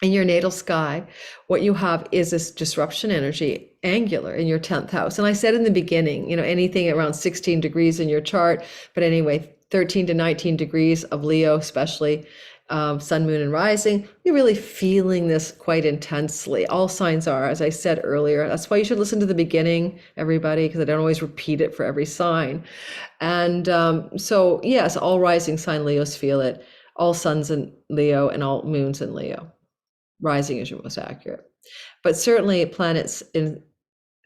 in your natal sky, what you have is this disruption energy angular in your 10th house. And I said in the beginning, anything around 16 degrees in your chart, but anyway, 13 to 19 degrees of Leo especially, Sun, moon, and rising, you're really feeling this quite intensely. All signs are, as I said earlier. That's why you should listen to the beginning, everybody, because I don't always repeat it for every sign. And so, yes, all rising sign Leos feel it, all suns in Leo, and all moons in Leo. Rising is your most accurate. But certainly planets in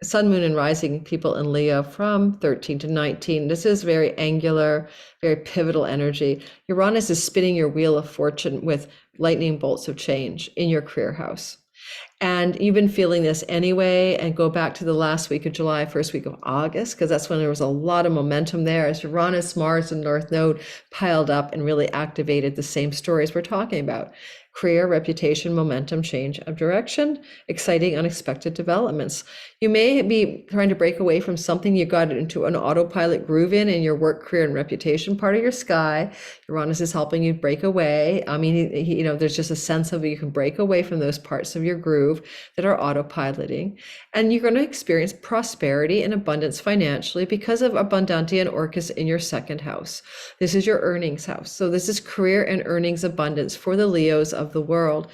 Sun, moon, and rising people in Leo from 13 to 19. This is very angular, very pivotal energy. Uranus is spinning your wheel of fortune with lightning bolts of change in your career house. And you've been feeling this anyway, and go back to the last week of July, first week of August, because that's when there was a lot of momentum there as Uranus, Mars, and North Node piled up and really activated the same stories we're talking about. Career, reputation, momentum, change of direction, exciting, unexpected developments. You may be trying to break away from something you got into an autopilot groove in your work, career, and reputation part of your sky. Uranus is helping you break away. I mean, there's just a sense of you can break away from those parts of your groove that are autopiloting. And you're going to experience prosperity and abundance financially because of Abundantia and Orcus in your second house. This is your earnings house. So this is career and earnings abundance for the Leos of the world.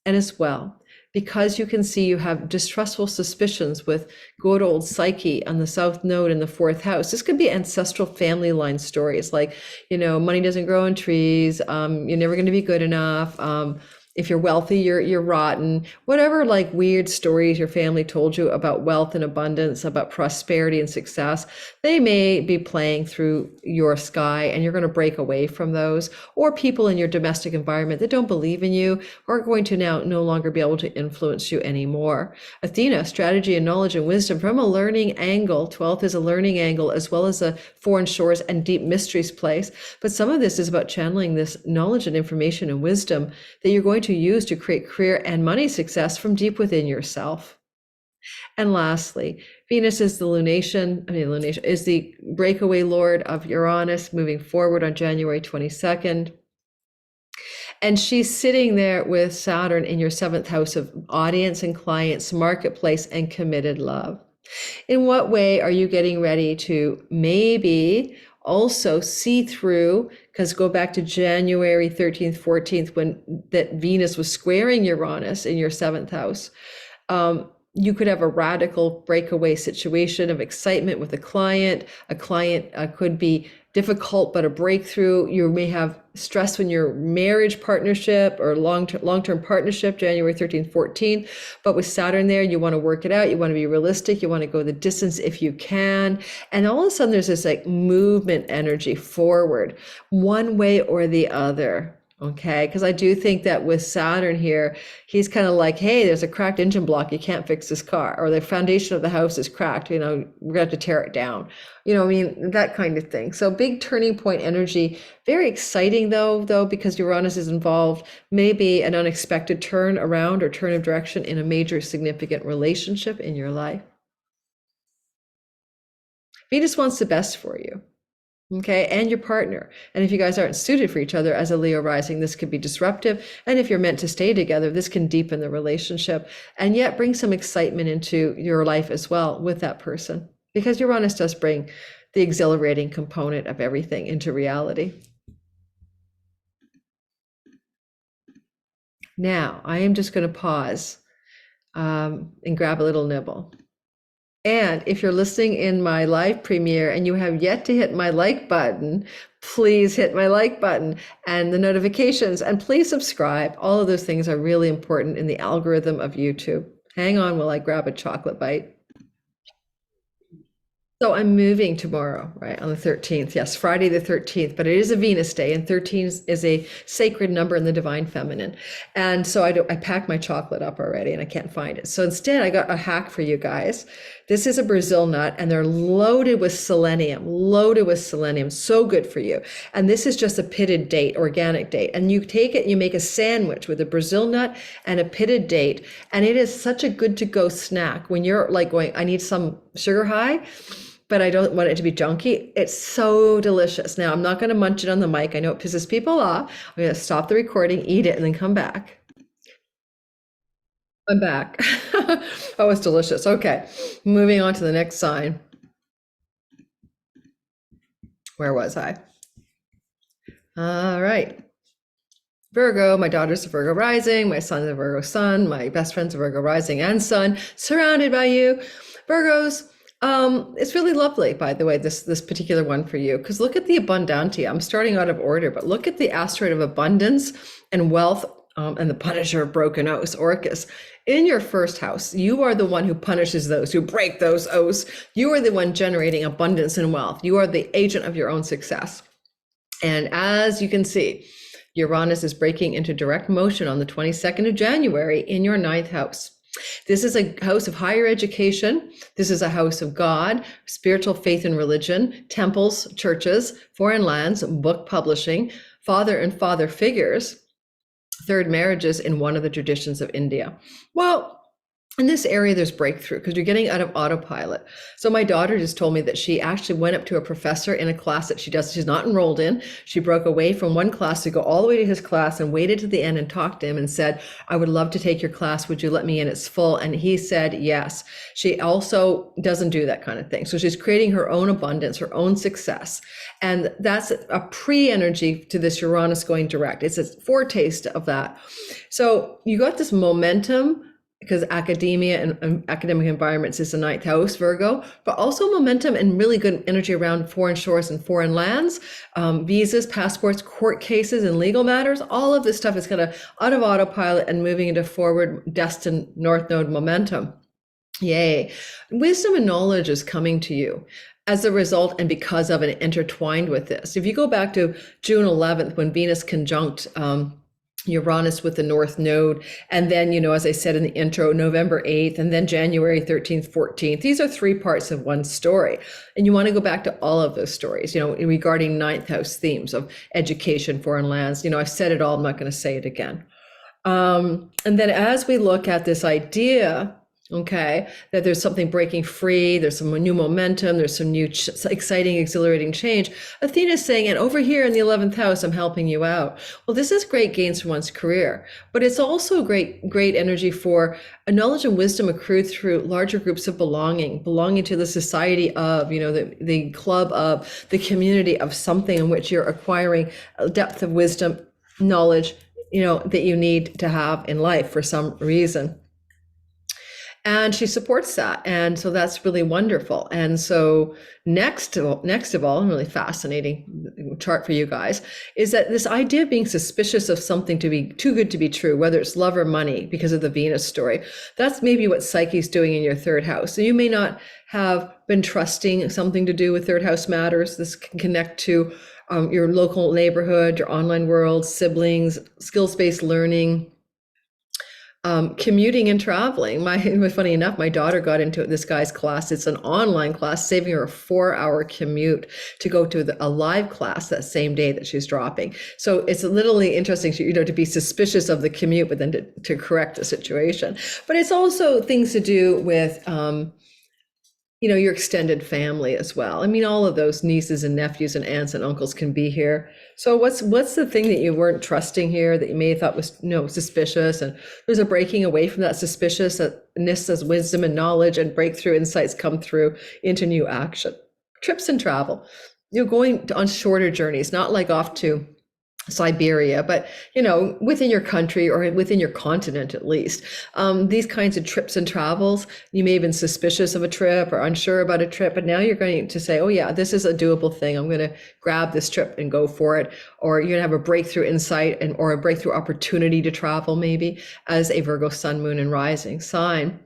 And as well, because you can see you have distrustful suspicions with good old Psyche on the South Node in the fourth house. This could be ancestral family line stories like, money doesn't grow on trees. You're never going to be good enough. If you're wealthy, you're rotten. Whatever like weird stories your family told you about wealth and abundance, about prosperity and success, they may be playing through your sky, and you're going to break away from those. Or people in your domestic environment that don't believe in you are going to now no longer be able to influence you anymore. Athena, strategy and knowledge and wisdom from a learning angle. 12th is a learning angle as well as a foreign shores and deep mysteries place. But some of this is about channeling this knowledge and information and wisdom that you're going to use to create career and money success from deep within yourself. And lastly, Venus is the lunation is the breakaway lord of Uranus moving forward on January 22nd. And she's sitting there with Saturn in your seventh house of audience and clients, marketplace, and committed love. In what way are you getting ready to maybe also see through, because go back to January 13th, 14th, when that Venus was squaring Uranus in your seventh house. You could have a radical breakaway situation of excitement with a client. A client could be difficult, but a breakthrough. You may have stress when your marriage partnership or long-term partnership, January 13th, 14th. But with Saturn there, you want to work it out. You want to be realistic. You want to go the distance if you can. And all of a sudden, there's this like movement energy forward, one way or the other. Okay, because I do think that with Saturn here, he's kind of like, hey, there's a cracked engine block. You can't fix this car, or the foundation of the house is cracked. We're going to have to tear it down. That kind of thing. So big turning point energy. Very exciting though, because Uranus is involved. Maybe an unexpected turn around or turn of direction in a major significant relationship in your life. Venus wants the best for you. Okay, and your partner. And if you guys aren't suited for each other as a Leo rising, this could be disruptive. And if you're meant to stay together, this can deepen the relationship and yet bring some excitement into your life as well with that person. Because Uranus does bring the exhilarating component of everything into reality. Now, I am just going to pause and grab a little nibble. And if you're listening in my live premiere and you have yet to hit my like button, please hit my like button and the notifications, and please subscribe. All of those things are really important in the algorithm of YouTube. Hang on while I grab a chocolate bite. So I'm moving tomorrow, right, on the 13th. Yes, Friday the 13th, but it is a Venus day, and 13 is a sacred number in the divine feminine. And so I packed my chocolate up already, and I can't find it. So instead, I got a hack for you guys. This is a Brazil nut, and they're loaded with selenium, so good for you. And this is just a pitted date, organic date. And you take it, and you make a sandwich with a Brazil nut and a pitted date. And it is such a good to go snack when you're like going, I need some sugar high, but I don't want it to be junky. It's so delicious. Now, I'm not going to munch it on the mic. I know it pisses people off. I'm going to stop the recording, eat it, and then come back. I'm back. Oh, it's delicious. Okay, moving on to the next sign. Where was I? All right. Virgo, my daughter's a Virgo rising, my son's a Virgo sun, my best friend's a Virgo rising and sun, surrounded by you. Virgos, it's really lovely, by the way, this particular one for you, because look at the Abundantia. I'm starting out of order, but look at the asteroid of abundance and wealth, and the punisher of broken oaths, Orcus. In your first house, you are the one who punishes those who break those oaths. You are the one generating abundance and wealth. You are the agent of your own success. And as you can see, Uranus is breaking into direct motion on the 22nd of January in your ninth house. This is a house of higher education. This is a house of God, spiritual faith and religion, temples, churches, foreign lands, book publishing, father and father figures, third marriages in one of the traditions of India. Well, in this area, there's breakthrough because you're getting out of autopilot. So my daughter just told me that she actually went up to a professor in a class that she's not enrolled in. She broke away from one class to go all the way to his class and waited to the end and talked to him and said, I would love to take your class. Would you let me in? It's full. And he said, yes. She also doesn't do that kind of thing. So she's creating her own abundance, her own success. And that's a pre-energy to this Uranus going direct. It's a foretaste of that. So you got this momentum, because academia and academic environments is the ninth house, Virgo, but also momentum and really good energy around foreign shores and foreign lands, visas, passports, court cases, and legal matters. All of this stuff is kind of out of autopilot and moving into forward destined North Node momentum. Yay. Wisdom and knowledge is coming to you as a result and because of and intertwined with this. If you go back to June 11th, when Venus conjunct Uranus with the North Node. And then, as I said in the intro, November 8th, and then January 13th, 14th. These are three parts of one story. And you want to go back to all of those stories, regarding ninth house themes of education, foreign lands. I've said it all. I'm not going to say it again. And then as we look at this idea, okay, that there's something breaking free, there's some new momentum, there's some new exciting, exhilarating change. Athena's saying, and over here in the 11th house, I'm helping you out. Well, this is great gains for one's career, but it's also great energy for a knowledge and wisdom accrued through larger groups of belonging to the society of, the club of, the community of something in which you're acquiring a depth of wisdom, knowledge, that you need to have in life for some reason. And she supports that. And so that's really wonderful. And so next of all, and really fascinating chart for you guys, is that this idea of being suspicious of something to be too good to be true, whether it's love or money, because of the Venus story, that's maybe what Psyche's doing in your third house. So you may not have been trusting something to do with third house matters. This can connect to your local neighborhood, your online world, siblings, skills-based learning, commuting and traveling. Funny enough, my daughter got into this guy's class. It's an online class, saving her a 4-hour commute to go to a live class that same day that she's dropping. So it's literally interesting, to be suspicious of the commute, but then to correct the situation. But it's also things to do with, your extended family as well. All of those nieces and nephews and aunts and uncles can be here. So what's the thing that you weren't trusting here that you may have thought was suspicious? And there's a breaking away from that suspiciousness as wisdom and knowledge and breakthrough insights come through into new action. Trips and travel. You're going on shorter journeys, not like off to Siberia, but within your country or within your continent at least. These kinds of trips and travels, you may have been suspicious of a trip or unsure about a trip, but now you're going to say, oh yeah, this is a doable thing. I'm going to grab this trip and go for it. Or you're going to have a breakthrough insight or a breakthrough opportunity to travel, maybe, as a Virgo sun, moon, and rising sign.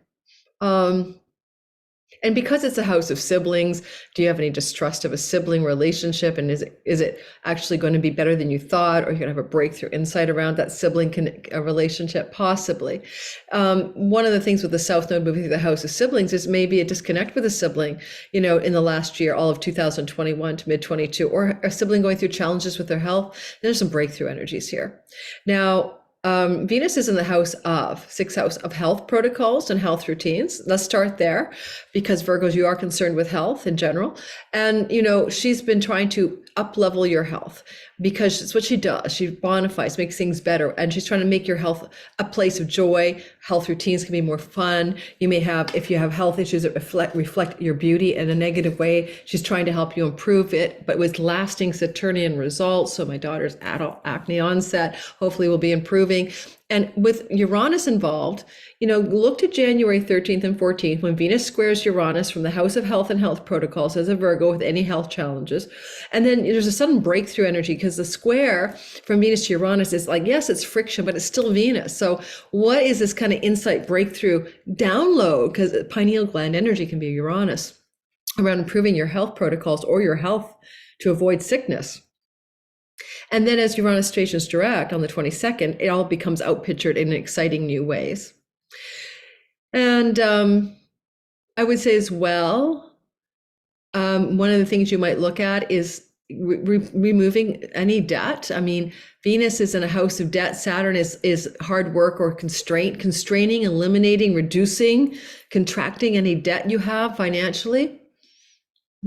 And because it's a house of siblings, do you have any distrust of a sibling relationship? And is it actually going to be better than you thought? Or you're going to have a breakthrough insight around that sibling relationship? Possibly. One of the things with the South Node moving through the house of siblings is maybe a disconnect with a sibling, in the last year, all of 2021 to mid 22, or a sibling going through challenges with their health. There's some breakthrough energies here. Now, Venus is in the sixth house of health protocols and health routines. Let's start there, because Virgos, you are concerned with health in general. And, she's been trying to up-level your health, because it's what she does. She bonifies, makes things better, and she's trying to make your health a place of joy. Health routines can be more fun. You may have, if you have health issues that reflect your beauty in a negative way, she's trying to help you improve it, but with lasting Saturnian results. So my daughter's adult acne onset hopefully will be improving. And with Uranus involved, look to January 13th and 14th when Venus squares Uranus from the house of health and health protocols as a Virgo with any health challenges. And then there's a sudden breakthrough energy, because the square from Venus to Uranus is like, yes, it's friction, but it's still Venus. So what is this kind of insight breakthrough download? Because pineal gland energy can be Uranus around improving your health protocols or your health to avoid sickness. And then as Uranus stations direct on the 22nd, it all becomes outpictured in exciting new ways. And I would say as well, one of the things you might look at is removing any debt. I mean, Venus is in a house of debt. Saturn is hard work or constraining, eliminating, reducing, contracting any debt you have financially.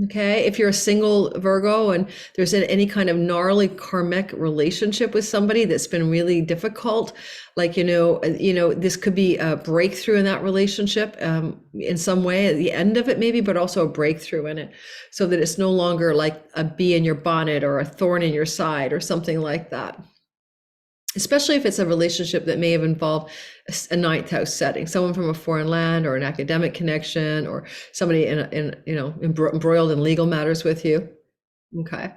Okay, if you're a single Virgo and there's any kind of gnarly karmic relationship with somebody that's been really difficult, like, this could be a breakthrough in that relationship in some way at the end of it maybe, but also a breakthrough in it, so that it's no longer like a bee in your bonnet or a thorn in your side or something like that. Especially if it's a relationship that may have involved a ninth house setting, someone from a foreign land or an academic connection, or somebody embroiled in legal matters with you. Okay.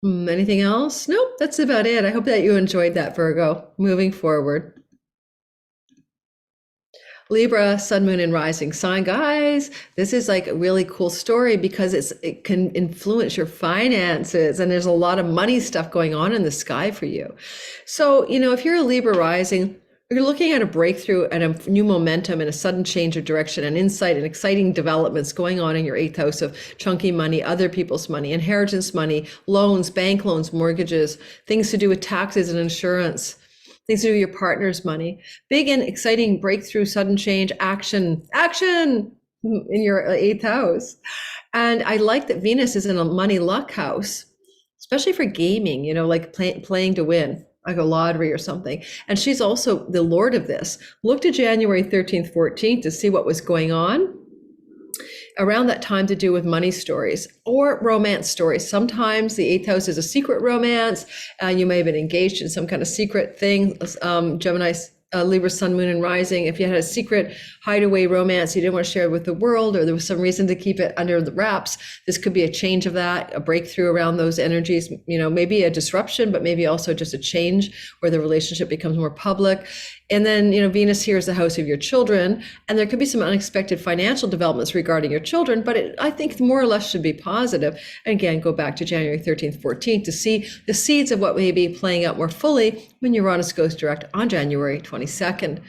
Anything else? Nope, that's about it. I hope that you enjoyed that, Virgo. Moving forward. Libra, sun, moon, and rising sign. Guys, this is like a really cool story because it can influence your finances, and there's a lot of money stuff going on in the sky for you. So, if you're a Libra rising, you're looking at a breakthrough and a new momentum and a sudden change of direction and insight and exciting developments going on in your 8th house of chunky money, other people's money, inheritance money, loans, bank loans, mortgages, things to do with taxes and insurance, things to do with your partner's money. Big and exciting breakthrough, sudden change, action in your 8th house. And I like that Venus is in a money luck house, especially for gaming, like playing to win, like a lottery or something. And she's also the Lord of this. Look to January 13th, 14th to see what was going on around that time to do with money stories or romance stories. Sometimes the 8th house is a secret romance. You may have been engaged in some kind of secret thing. Gemini, Libra, sun, moon, and rising. If you had a secret hideaway romance you didn't want to share with the world, or there was some reason to keep it under the wraps, this could be a change of that, a breakthrough around those energies, maybe a disruption, but maybe also just a change where the relationship becomes more public. And then, Venus here is the house of your children, and there could be some unexpected financial developments regarding your children, but I think more or less should be positive. And again, go back to January 13th, 14th to see the seeds of what may be playing out more fully when Uranus goes direct on January 22nd.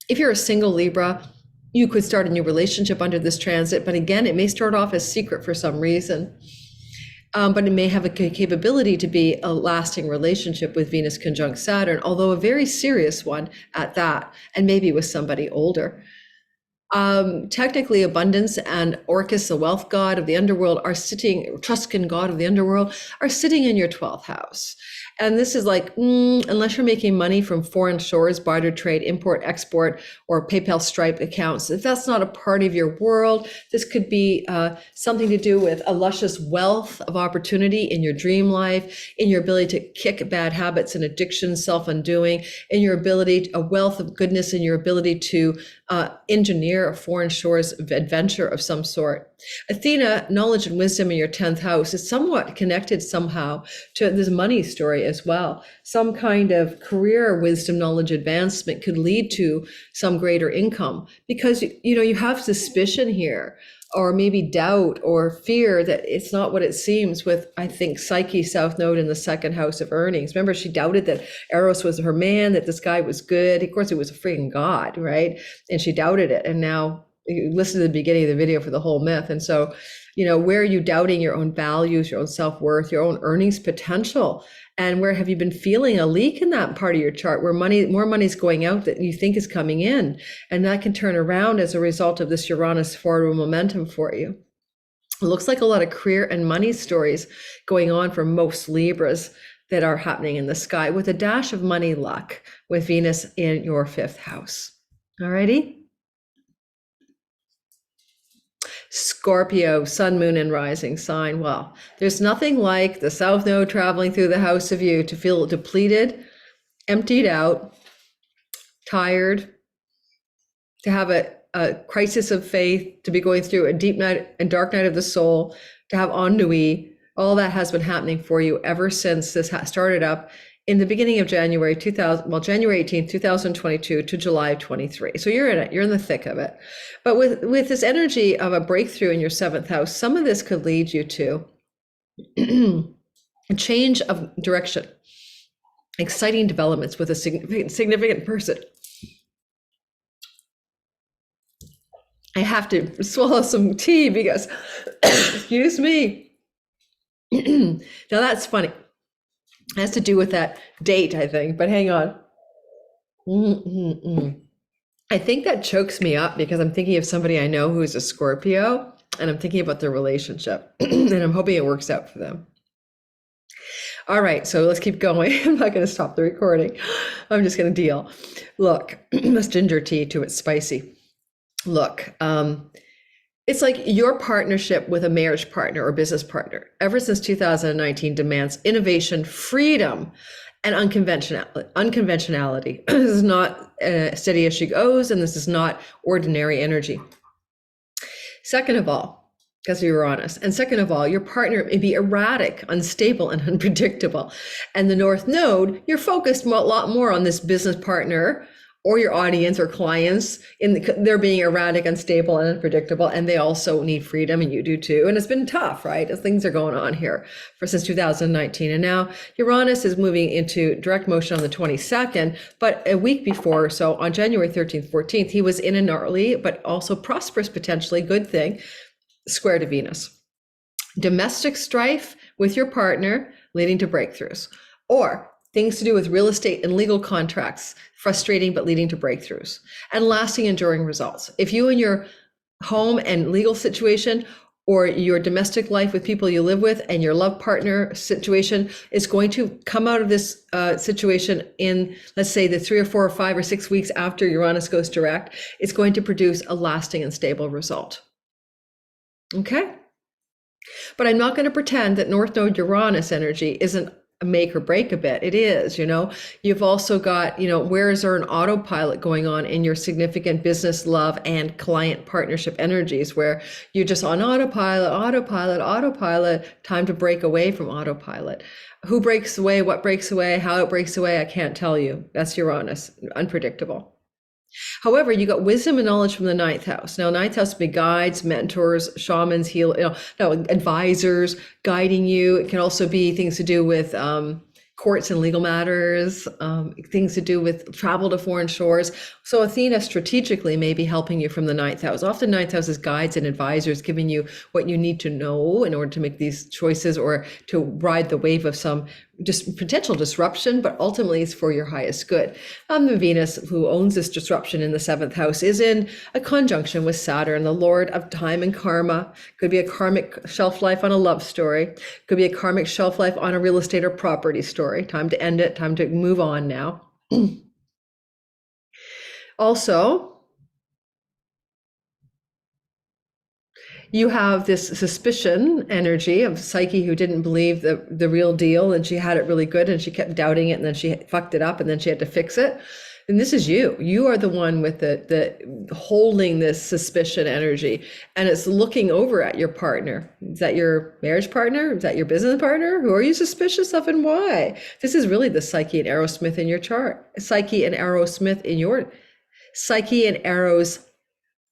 If you're a single Libra, you could start a new relationship under this transit, but again, it may start off as secret for some reason. But it may have a capability to be a lasting relationship with Venus conjunct Saturn, although a very serious one at that, and maybe with somebody older. Technically, Abundance and Orcus, the wealth god of the underworld, Etruscan god of the underworld, are sitting in your 12th house. And this is like, unless you're making money from foreign shores, barter trade, import, export, or PayPal Stripe accounts, if that's not a part of your world, this could be something to do with a luscious wealth of opportunity in your dream life, in your ability to kick bad habits and addictions, self-undoing, in your ability, a wealth of goodness in your ability to engineer a foreign shores adventure of some sort. Athena, knowledge and wisdom in your 10th house, is somewhat connected somehow to this money story as well. Some kind of career wisdom, knowledge advancement could lead to some greater income, because you have suspicion here, or maybe doubt or fear that it's not what it seems with, I think, Psyche South Node in the 2nd house of earnings. Remember, she doubted that Eros was her man, that this guy was good. Of course, it was a freaking god, right? And she doubted it. And now you listen to the beginning of the video for the whole myth. And so, where are you doubting your own values, your own self-worth, your own earnings potential? And where have you been feeling a leak in that part of your chart where more money's going out that you think is coming in? And that can turn around as a result of this Uranus forward momentum for you. It looks like a lot of career and money stories going on for most Libras that are happening in the sky, with a dash of money luck with Venus in your 5th house. Alrighty. Scorpio, sun, moon, and rising sign. Well, there's nothing like the South Node traveling through the house of you to feel depleted, emptied out, tired, to have a crisis of faith, to be going through a deep night and dark night of the soul, to have ennui. All that has been happening for you ever since this started up in the beginning of January 18th, 2022 to July 23. So you're in it, you're in the thick of it. But with this energy of a breakthrough in your 7th house, some of this could lead you to a change of direction, exciting developments with a significant person. I have to swallow some tea because, excuse me. Now that's funny. It has to do with that date, I think, but hang on. I think that chokes me up because I'm thinking of somebody I know who's a Scorpio, and I'm thinking about their relationship, and I'm hoping it works out for them. All right, so let's keep going. I'm not going to stop the recording. I'm just going to deal. Look, this ginger tea too, it's spicy. Look, it's like your partnership with a marriage partner or business partner ever since 2019 demands innovation, freedom, and unconventionality. This is not steady as she goes, and this is not ordinary energy. Second of all, because of Uranus, and second of all, your partner may be erratic, unstable, and unpredictable. And the North Node, you're focused a lot more on this business partner or your audience or clients, they're being erratic, unstable, and unpredictable, and they also need freedom, and you do too. And it's been tough, right? As things are going on here since 2019. And now Uranus is moving into direct motion on the 22nd, but a week before, so on January 13th, 14th, he was in a gnarly, but also prosperous, potentially good thing, square to Venus. Domestic strife with your partner leading to breakthroughs, or things to do with real estate and legal contracts, frustrating but leading to breakthroughs, and lasting, enduring results. If you and your home and legal situation, or your domestic life with people you live with, and your love partner situation is going to come out of this situation in, let's say, the 3 or 4 or 5 or 6 weeks after Uranus goes direct, it's going to produce a lasting and stable result. Okay? But I'm not going to pretend that North Node Uranus energy isn't make or break a bit. It is, you've also got, where is there an autopilot going on in your significant business, love, and client partnership energies where you're just on autopilot, time to break away from autopilot. Who breaks away, what breaks away, how it breaks away, I can't tell you. That's Uranus, unpredictable. However, you got wisdom and knowledge from the 9th house. Now, 9th house would be guides, mentors, shamans, advisors guiding you. It can also be things to do with courts and legal matters, things to do with travel to foreign shores. So Athena strategically may be helping you from the 9th house. Often 9th house is guides and advisors giving you what you need to know in order to make these choices or to ride the wave of some just potential disruption, but ultimately it's for your highest good. The Venus, who owns this disruption in the 7th house, is in a conjunction with Saturn, the Lord of time and karma. Could be a karmic shelf life on a love story. Could be a karmic shelf life on a real estate or property story. Time to end it, time to move on now. Also, you have this suspicion energy of Psyche who didn't believe the real deal, and she had it really good and she kept doubting it, and then she fucked it up and then she had to fix it. And this is you. You are the one with the holding this suspicion energy, and it's looking over at your partner. Is that your marriage partner? Is that your business partner? Who are you suspicious of and why? This is really the Psyche and Aerosmith in your chart. Psyche and Aerosmith in your Psyche and Arrows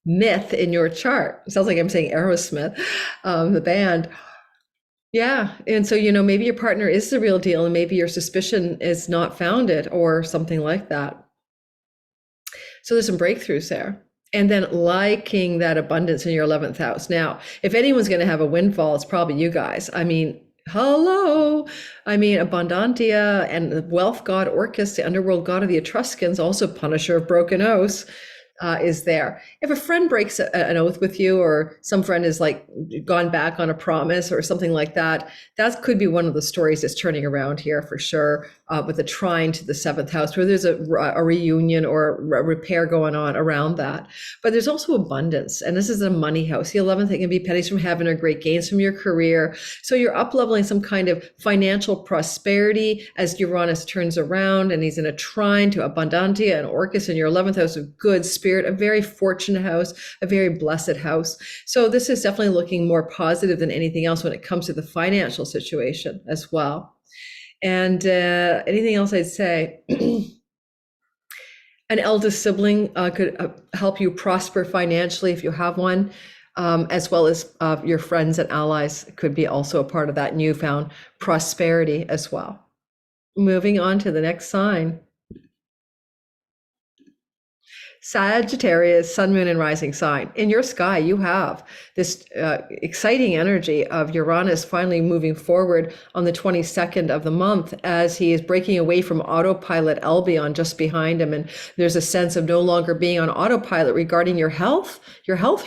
myth in your chart. It sounds like I'm saying Aerosmith, the band. Yeah. And so, maybe your partner is the real deal and maybe your suspicion is not founded or something like that. So there's some breakthroughs there. And then liking that abundance in your 11th house. Now, if anyone's going to have a windfall, it's probably you guys. Hello. Abundantia and the wealth god Orcus, the underworld god of the Etruscans, also punisher of broken oaths. is there. If a friend breaks an oath with you, or some friend has like gone back on a promise or something like that, that could be one of the stories that's turning around here for sure, with a trine to the seventh house, where there's a reunion or a repair going on around that. But there's also abundance, and this is a money house. The 11th, it can be pennies from heaven or great gains from your career. So you're up leveling some kind of financial prosperity as Uranus turns around, and he's in a trine to Abundantia and Orcus in your 11th house of good spirit, a very fortunate house, a very blessed house. So this is definitely looking more positive than anything else when it comes to the financial situation as well. And anything else I'd say? An eldest sibling could help you prosper financially if you have one, as well as your friends and allies could be also a part of that newfound prosperity as well. Moving on to the next sign. Sagittarius, sun, moon, and rising sign. In your sky, you have this exciting energy of Uranus finally moving forward on the 22nd of the month as he is breaking away from autopilot Albion just behind him. And there's a sense of no longer being on autopilot regarding your health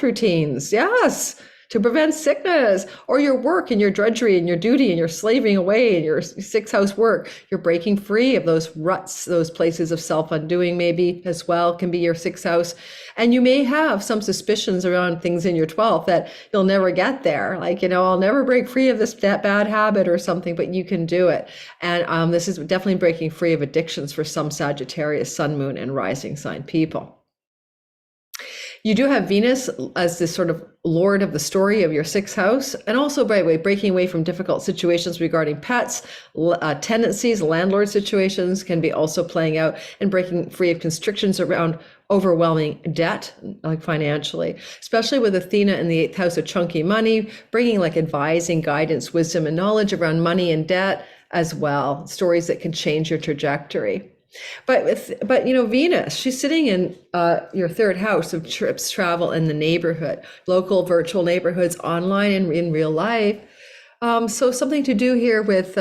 routines. Yes. To prevent sickness, or your work and your drudgery and your duty and your slaving away and your sixth house work. You're breaking free of those ruts, those places of self-undoing maybe as well, can be your sixth house. And you may have some suspicions around things in your 12th that you'll never get there. Like, I'll never break free of this bad habit or something, but you can do it. And this is definitely breaking free of addictions for some Sagittarius, sun, moon, and rising sign people. You do have Venus as this sort of lord of the story of your sixth house, and also, by the way, breaking away from difficult situations regarding pets, tenancies, landlord situations can be also playing out, and breaking free of constrictions around overwhelming debt, like financially, especially with Athena in the eighth house of chunky money, bringing like advising, guidance, wisdom, and knowledge around money and debt as well, stories that can change your trajectory. But Venus, she's sitting in your third house of trips, travel, and the neighborhood, local, virtual neighborhoods, online and in real life. So something to do here with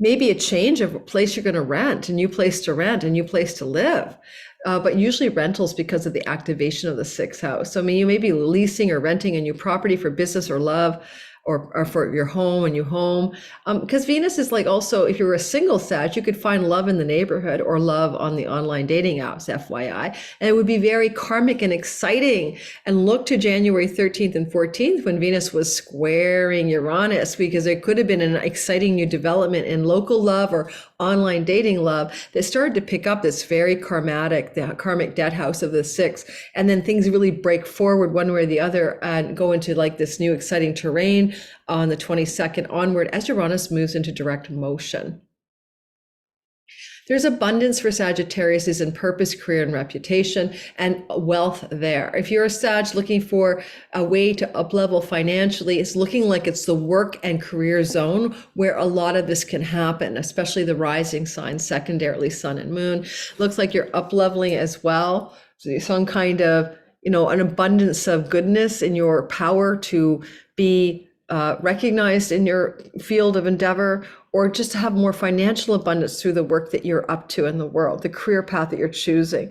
maybe a change of a place you're going to rent, a new place to rent, a new place to live. But usually rentals because of the activation of the sixth house. So, you may be leasing or renting a new property for business or love, or for your home, a new home. Because Venus is like, also, if you're a single Sag, you could find love in the neighborhood or love on the online dating apps, FYI. And it would be very karmic and exciting. And look to January 13th and 14th when Venus was squaring Uranus, because there could have been an exciting new development in local love or online dating love that started to pick up this very the karmic debt house of the sixth. And then things really break forward one way or the other and go into like this new exciting terrain on the 22nd onward as Uranus moves into direct motion. There's abundance for Sagittarius is in purpose, career, and reputation, and wealth there. If you're a Sag looking for a way to up-level financially, it's looking like it's the work and career zone where a lot of this can happen, especially the rising signs, secondarily sun and moon. Looks like you're up-leveling as well. So some kind of, an abundance of goodness in your power to be recognized in your field of endeavor, or just to have more financial abundance through the work that you're up to in the world, the career path that you're choosing.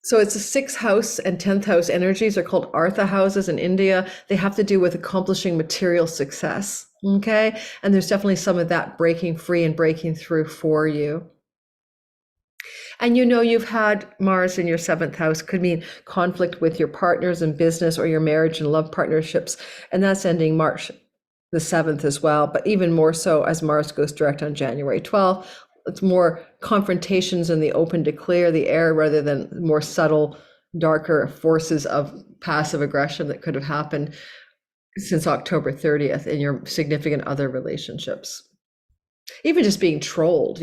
So it's the sixth house and 10th house energies are called Artha houses in India. They have to do with accomplishing material success. Okay. And there's definitely some of that breaking free and breaking through for you. And you've had Mars in your seventh house could mean conflict with your partners in business or your marriage and love partnerships. And that's ending March the 7th as well, but even more so as Mars goes direct on January 12th. It's more confrontations in the open to clear the air rather than more subtle, darker forces of passive aggression that could have happened since October 30th in your significant other relationships. Even just being trolled,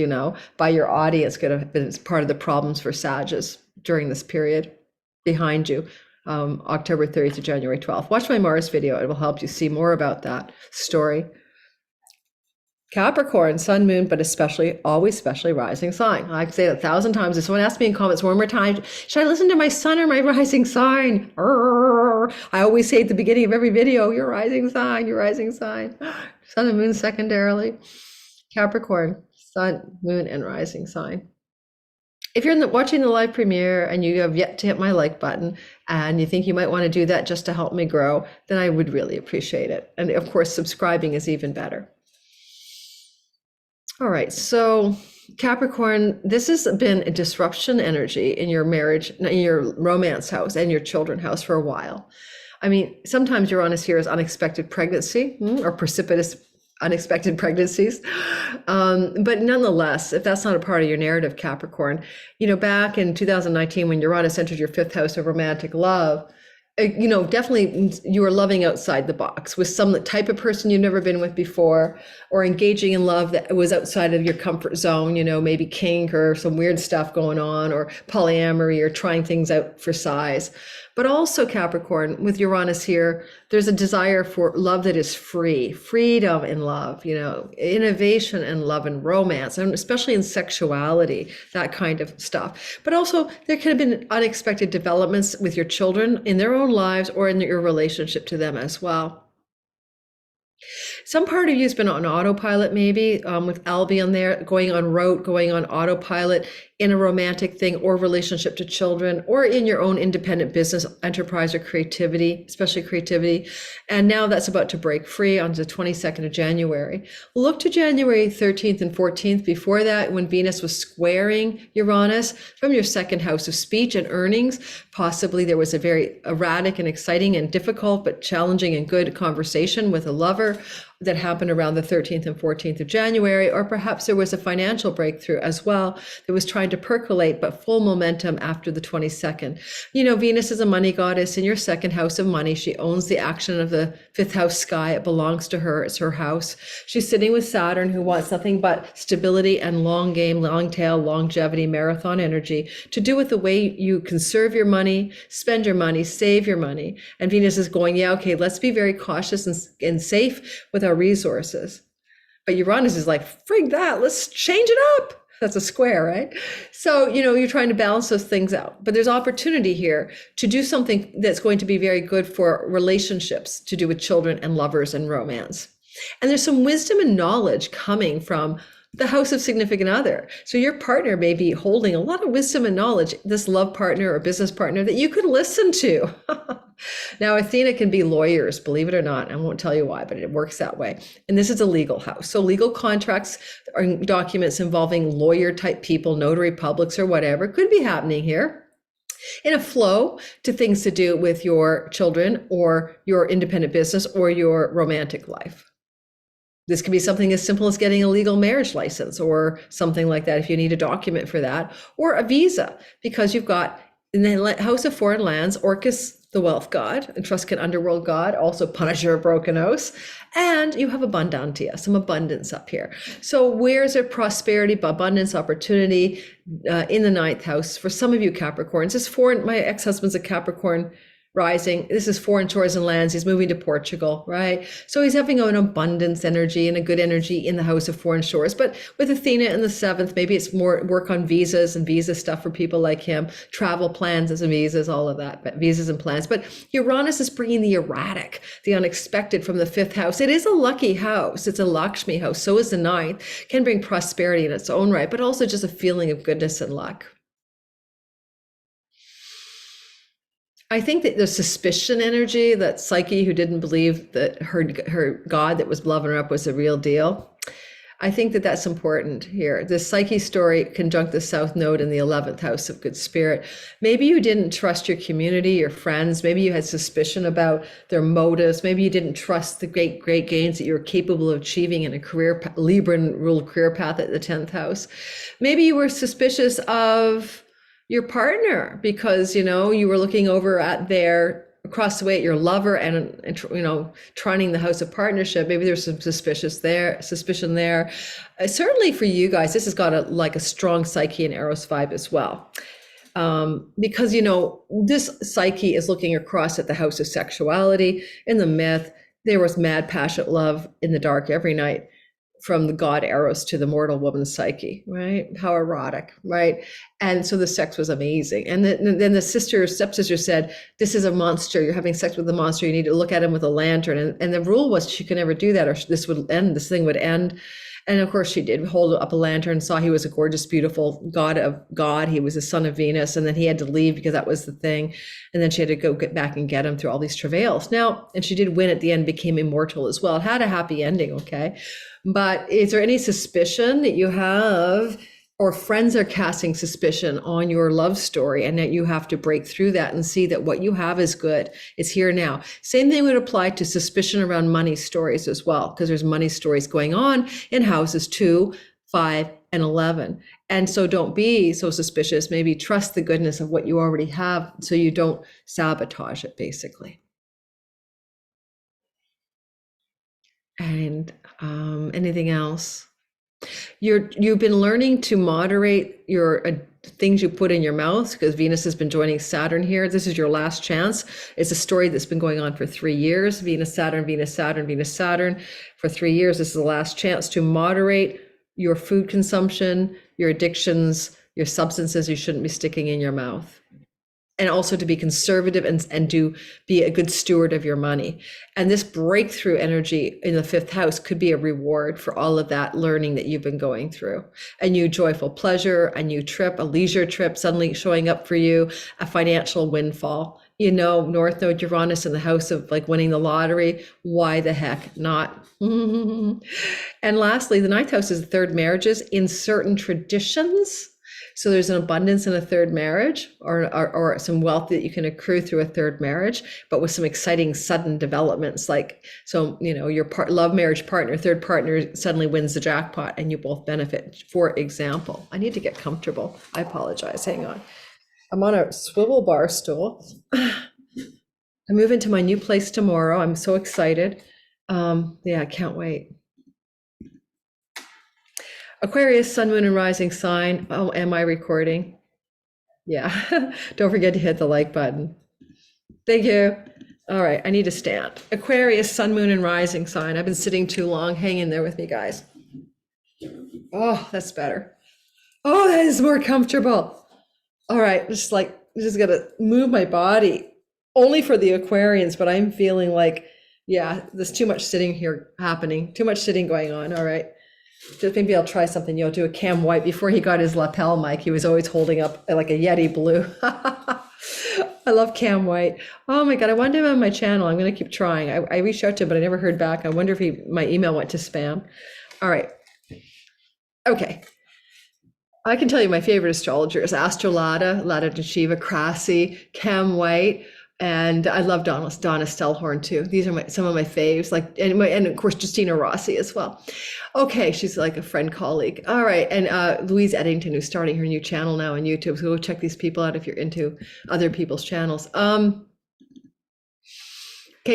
by your audience could have been part of the problems for Sages during this period behind you, October 30th to January 12th. Watch my Mars video. It will help you see more about that story. Capricorn, sun, moon, but always especially rising sign. I say it 1,000 times. If someone asks me in comments one more time, should I listen to my sun or my rising sign? I always say at the beginning of every video, your rising sign, your rising sign. Sun and moon secondarily. Capricorn, sun, moon, and rising sign. If you're watching the live premiere and you have yet to hit my like button and you think you might want to do that just to help me grow, then I would really appreciate it. And of course, subscribing is even better. All right, so Capricorn, this has been a disruption energy in your marriage, in your romance house and your children house for a while. I mean, sometimes Uranus here is unexpected pregnancy or precipitous unexpected pregnancies. But nonetheless, if that's not a part of your narrative, Capricorn, back in 2019, when Uranus entered your fifth house of romantic love, definitely you were loving outside the box with some type of person you've never been with before, or engaging in love that was outside of your comfort zone, maybe kink or some weird stuff going on, or polyamory, or trying things out for size. But also Capricorn, with Uranus here, there's a desire for love that is free, freedom in love, innovation in love and romance, and especially in sexuality, that kind of stuff. But also there could have been unexpected developments with your children in their own lives or in your relationship to them as well. Some part of you has been on autopilot, maybe with Albion there, going on rote, going on autopilot in a romantic thing or relationship to children, or in your own independent business, enterprise, or creativity, especially creativity. And now that's about to break free on the 22nd of January. Look to January 13th and 14th. Before that, when Venus was squaring Uranus from your second house of speech and earnings, possibly there was a very erratic and exciting and difficult, but challenging and good conversation with a lover that happened around the 13th and 14th of January, or perhaps there was a financial breakthrough as well that was trying to percolate, but full momentum after the 22nd. Venus is a money goddess in your second house of money. She owns the action of the fifth house sky. It belongs to her. It's her house. She's sitting with Saturn, who wants nothing but stability and long game, long tail, longevity, marathon energy to do with the way you conserve your money, spend your money, save your money. And Venus is going, yeah, okay, let's be very cautious and safe with our resources. But Uranus is like, frig that, let's change it up. That's a square, right? So, you're trying to balance those things out. But there's opportunity here to do something that's going to be very good for relationships, to do with children and lovers and romance. And there's some wisdom and knowledge coming from the house of significant other. So your partner may be holding a lot of wisdom and knowledge, this love partner or business partner that you could listen to. Now, Athena can be lawyers, believe it or not. I won't tell you why, but it works that way. And this is a legal house. So legal contracts or documents involving lawyer type people, notary publics or whatever could be happening here, in a flow to things to do with your children or your independent business or your romantic life. This could be something as simple as getting a legal marriage license or something like that if you need a document for that, or a visa, because you've got in the house of foreign lands, Orcus, the wealth god, Etruscan underworld god, also Punisher of broken house, and you have Abundantia, some abundance up here. So where's there prosperity, abundance, opportunity in the ninth house? For some of you Capricorns, this foreign, my ex-husband's a Capricorn rising. This is foreign shores and lands. He's moving to Portugal, right? So he's having an abundance energy and a good energy in the house of foreign shores. But with Athena in the seventh, maybe it's more work on visas and visa stuff for people like him, travel plans and visas, all of that, but visas and plans. But Uranus is bringing the erratic, the unexpected from the fifth house. It is a lucky house. It's a Lakshmi house. So is the ninth. Can bring prosperity in its own right, but also just a feeling of goodness and luck. I think that the suspicion energy, that Psyche who didn't believe that her God that was loving her up was the real deal, I think that that's important here. This Psyche story conjunct the South Node in the 11th house of good spirit. Maybe you didn't trust your community, your friends. Maybe you had suspicion about their motives. Maybe you didn't trust the great gains that you're capable of achieving in a career, Libran ruled career path at the 10th house. Maybe you were suspicious of your partner because, you were looking over at across the way at your lover and trining the house of partnership. Maybe there's some suspicion there. Certainly for you guys, this has got a strong Psyche and Eros vibe as well. Because, this Psyche is looking across at the house of sexuality. In the myth, there was mad, passionate love in the dark every night, from the god Eros to the mortal woman Psyche, right? How erotic, right? And so the sex was amazing. And then the stepsister said, this is a monster. You're having sex with a monster. You need to look at him with a lantern. And the rule was she could never do that or this thing would end. And of course she did hold up a lantern, saw he was a gorgeous, beautiful god of God. He was a son of Venus. And then he had to leave because that was the thing. And then she had to go get back and get him through all these travails. Now, and she did win at the end, became immortal as well. It had a happy ending, okay? But is there any suspicion that you have, or friends are casting suspicion on your love story, and that you have to break through that and see that what you have is good? It's here now. Same thing would apply to suspicion around money stories as well, because there's money stories going on in houses 2, 5, and 11. And so don't be so suspicious. Maybe trust the goodness of what you already have so you don't sabotage it, basically. And anything else? You've been learning to moderate your things you put in your mouth, because Venus has been joining Saturn here. This is your last chance. It's a story that's been going on for 3 years. Venus, Saturn, Venus, Saturn, Venus, Saturn. For 3 years, this is the last chance to moderate your food consumption, your addictions, your substances you shouldn't be sticking in your mouth. And also to be conservative and to be a good steward of your money. And this breakthrough energy in the 5th house could be a reward for all of that learning that you've been going through. A new joyful pleasure, a new trip, a leisure trip suddenly showing up for you, a financial windfall. You know, North Node Uranus in the house of like winning the lottery. Why the heck not? And lastly, the 9th house is the 3rd marriages in certain traditions. So there's an abundance in a 3rd marriage, or some wealth that you can accrue through a 3rd marriage, but with some exciting sudden developments. Like, so, you know, your love marriage partner, 3rd partner suddenly wins the jackpot and you both benefit. For example, I need to get comfortable. I apologize. Hang on. I'm on a swivel bar stool. I move into my new place tomorrow. I'm so excited. Yeah, I can't wait. Aquarius, sun, moon, and rising sign. Oh, am I recording? Yeah. Don't forget to hit the like button. Thank you. All right, I need to stand. Aquarius, sun, moon, and rising sign. I've been sitting too long. Hang in there with me, guys. Oh, that's better. Oh, that is more comfortable. All right, just gotta move my body. Only for the Aquarians, but I'm feeling like, yeah, there's too much sitting here happening. Too much sitting going on. All right. Just maybe I'll try something. You'll do a Cam White. Before he got his lapel mic, he was always holding up like a Yeti blue. I love Cam White. Oh my God, I wanted him on my channel. I'm going to keep trying. I reached out to him, but I never heard back. I wonder if my email went to spam. All right. Okay. I can tell you my favorite astrologers: Astrolada, Lada de Shiva, Crassi, Cam White. And I love Donna Stellhorn too. These are some of my faves, like, and of course, Justina Rossi as well. Okay, she's like a friend, colleague. All right, and Louise Eddington, who's starting her new channel now on YouTube. So go check these people out if you're into other people's channels. Okay,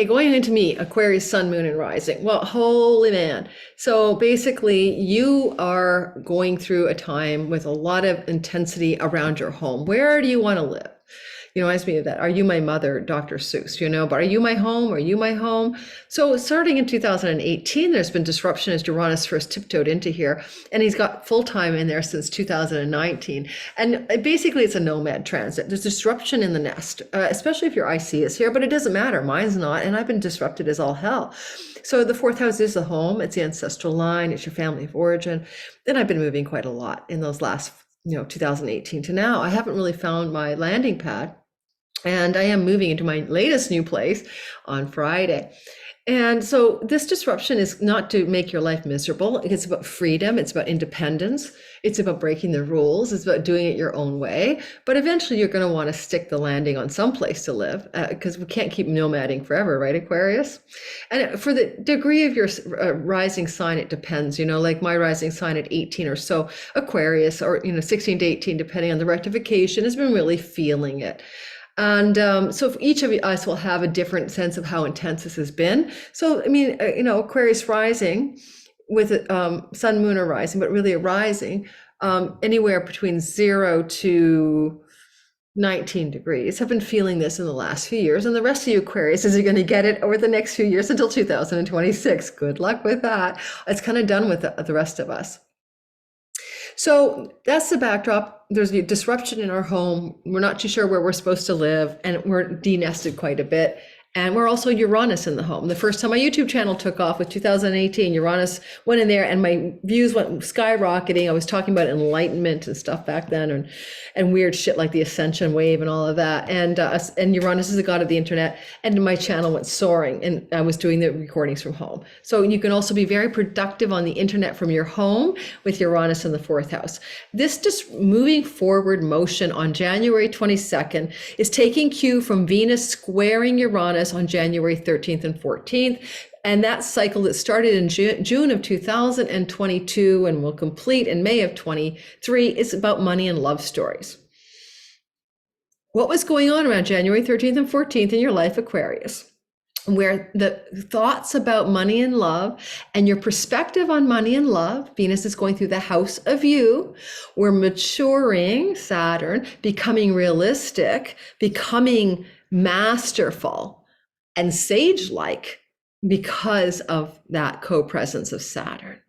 going into me, Aquarius, sun, moon, and rising. Well, holy man. So basically, you are going through a time with a lot of intensity around your home. Where do you want to live? You know, reminds me of that. Are you my mother, Dr. Seuss? You know, but are you my home? Are you my home? So starting in 2018, there's been disruption as Uranus first tiptoed into here, and he's got full time in there since 2019. And basically, it's a nomad transit. There's disruption in the nest, especially if your IC is here, but it doesn't matter. Mine's not, and I've been disrupted as all hell. So the 4th house is the home. It's the ancestral line. It's your family of origin. And I've been moving quite a lot in those last, 2018 to now. I haven't really found my landing pad. And I am moving into my latest new place on Friday. And so this disruption is not to make your life miserable. It's about freedom. It's about independence. It's about breaking the rules. It's about doing it your own way. But eventually you're going to want to stick the landing on some place to live, because we can't keep nomading forever, right, Aquarius? And for the degree of your rising sign, it depends, like my rising sign at 18 or so, Aquarius, or, 16 to 18, depending on the rectification, has been really feeling it. And so each of us will have a different sense of how intense this has been. So, I mean, Aquarius rising with sun, moon, or rising, but really a rising anywhere between 0 to 19 degrees. I've been feeling this in the last few years, and the rest of you Aquarius is going to get it over the next few years until 2026. Good luck with that. It's kind of done with the rest of us. So that's the backdrop. There's a disruption in our home. We're not too sure where we're supposed to live, and we're denested quite a bit. And we're also Uranus in the home. The first time my YouTube channel took off was 2018. Uranus went in there and my views went skyrocketing. I was talking about enlightenment and stuff back then, and weird shit like the ascension wave and all of that. And Uranus is the god of the internet. And my channel went soaring, and I was doing the recordings from home. So you can also be very productive on the internet from your home with Uranus in the fourth house. This just moving forward motion on January 22nd is taking cue from Venus squaring Uranus on January 13th and 14th. And that cycle that started in June of 2022 and will complete in May of 23 is about money and love stories. What was going on around January 13th and 14th in your life, Aquarius? Where the thoughts about money and love and your perspective on money and love, Venus is going through the house of you, we're maturing, Saturn, becoming realistic, becoming masterful and sage-like because of that co-presence of Saturn.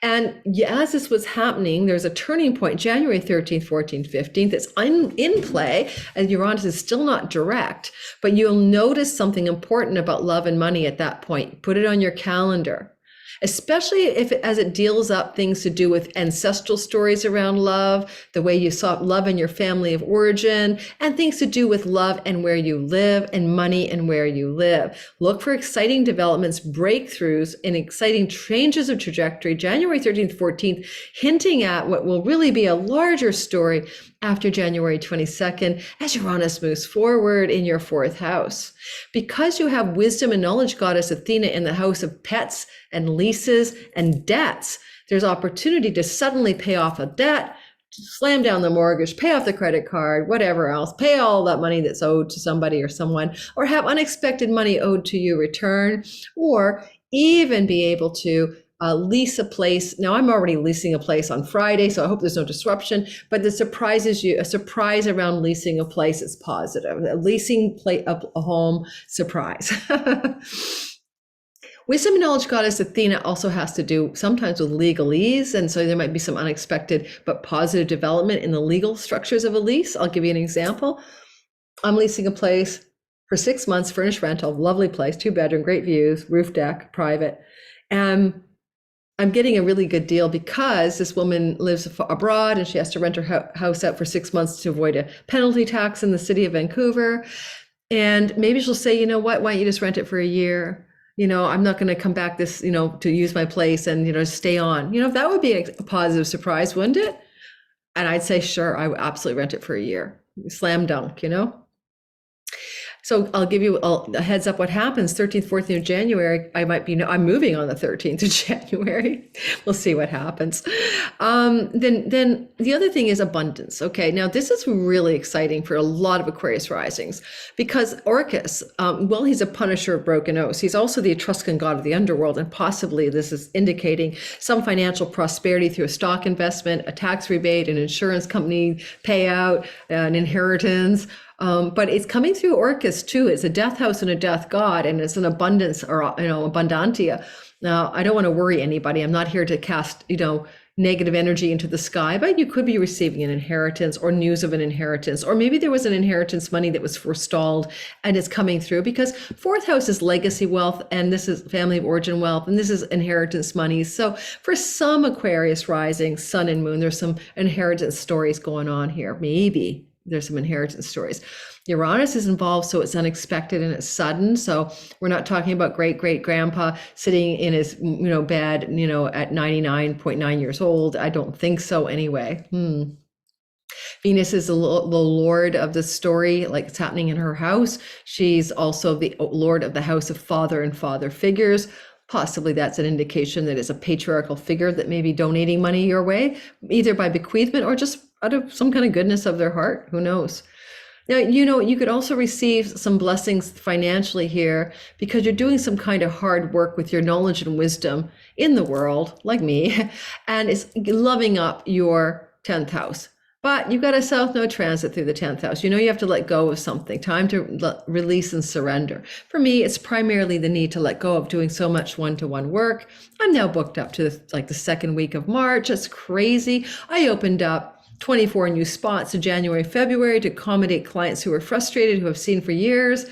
And as this was happening, there's a turning point, January 13th, 14th, 15th, that's in play, and Uranus is still not direct, but you'll notice something important about love and money at that point. Put it on your calendar, especially as it deals up things to do with ancestral stories around love, the way you saw love in your family of origin, and things to do with love and where you live, and money and where you live. Look for exciting developments, breakthroughs, and exciting changes of trajectory, January 13th, 14th, hinting at what will really be a larger story after January 22nd, as Uranus moves forward in your fourth house. Because you have wisdom and knowledge goddess Athena in the house of pets and leases and debts, there's opportunity to suddenly pay off a debt, slam down the mortgage, pay off the credit card, whatever else, pay all that money that's owed to somebody or someone, or have unexpected money owed to you return, or even be able to lease a place. Now I'm already leasing a place on Friday, so I hope there's no disruption, but the surprises you, a surprise around leasing a place is positive. A leasing a home surprise. Wisdom and knowledge goddess Athena also has to do sometimes with legalese, and so there might be some unexpected but positive development in the legal structures of a lease. I'll give you an example. I'm leasing a place for 6 months, furnished rental, lovely place, 2-bedroom, great views, roof deck, private. And I'm getting a really good deal because this woman lives abroad and she has to rent her house out for 6 months to avoid a penalty tax in the city of Vancouver. And maybe she'll say, you know what, why don't you just rent it for a year? I'm not going to come back to use my place and, stay on. That would be a positive surprise, wouldn't it? And I'd say, sure, I would absolutely rent it for a year. Slam dunk, So I'll give you a heads up what happens 13th, 14th of January. I'm moving on the 13th of January. We'll see what happens. Then the other thing is abundance. Okay, now this is really exciting for a lot of Aquarius risings because Orcus, he's a punisher of broken oaths. He's also the Etruscan god of the underworld, and possibly this is indicating some financial prosperity through a stock investment, a tax rebate, an insurance company payout, an inheritance. But it's coming through Orcus too. It's a death house and a death god, and it's an abundance or, Abundantia. Now, I don't want to worry anybody. I'm not here to cast, negative energy into the sky, but you could be receiving an inheritance or news of an inheritance, or maybe there was an inheritance money that was forestalled and it's coming through because fourth house is legacy wealth, and this is family of origin wealth, and this is inheritance money. So for some Aquarius rising, sun and moon, there's some inheritance stories going on here. Maybe there's some inheritance stories. Uranus is involved, so it's unexpected and it's sudden. So we're not talking about great grandpa sitting in his bed at 99.9 years old. I don't think so anyway. Venus is the lord of the story, like it's happening in her house. She's also the lord of the house of father and father figures. Possibly that's an indication that it's a patriarchal figure that may be donating money your way, either by bequeathment or just out of some kind of goodness of their heart. Who knows? Now, you could also receive some blessings financially here because you're doing some kind of hard work with your knowledge and wisdom in the world, like me, and it's loving up your 10th house. But you've got a South Node transit through the 10th house. You have to let go of something, time to release and surrender. For me, it's primarily the need to let go of doing so much one-to-one work. I'm now booked up to the second week of March. It's crazy. I opened up 24 new spots in January, February to accommodate clients who are frustrated, who have seen for years.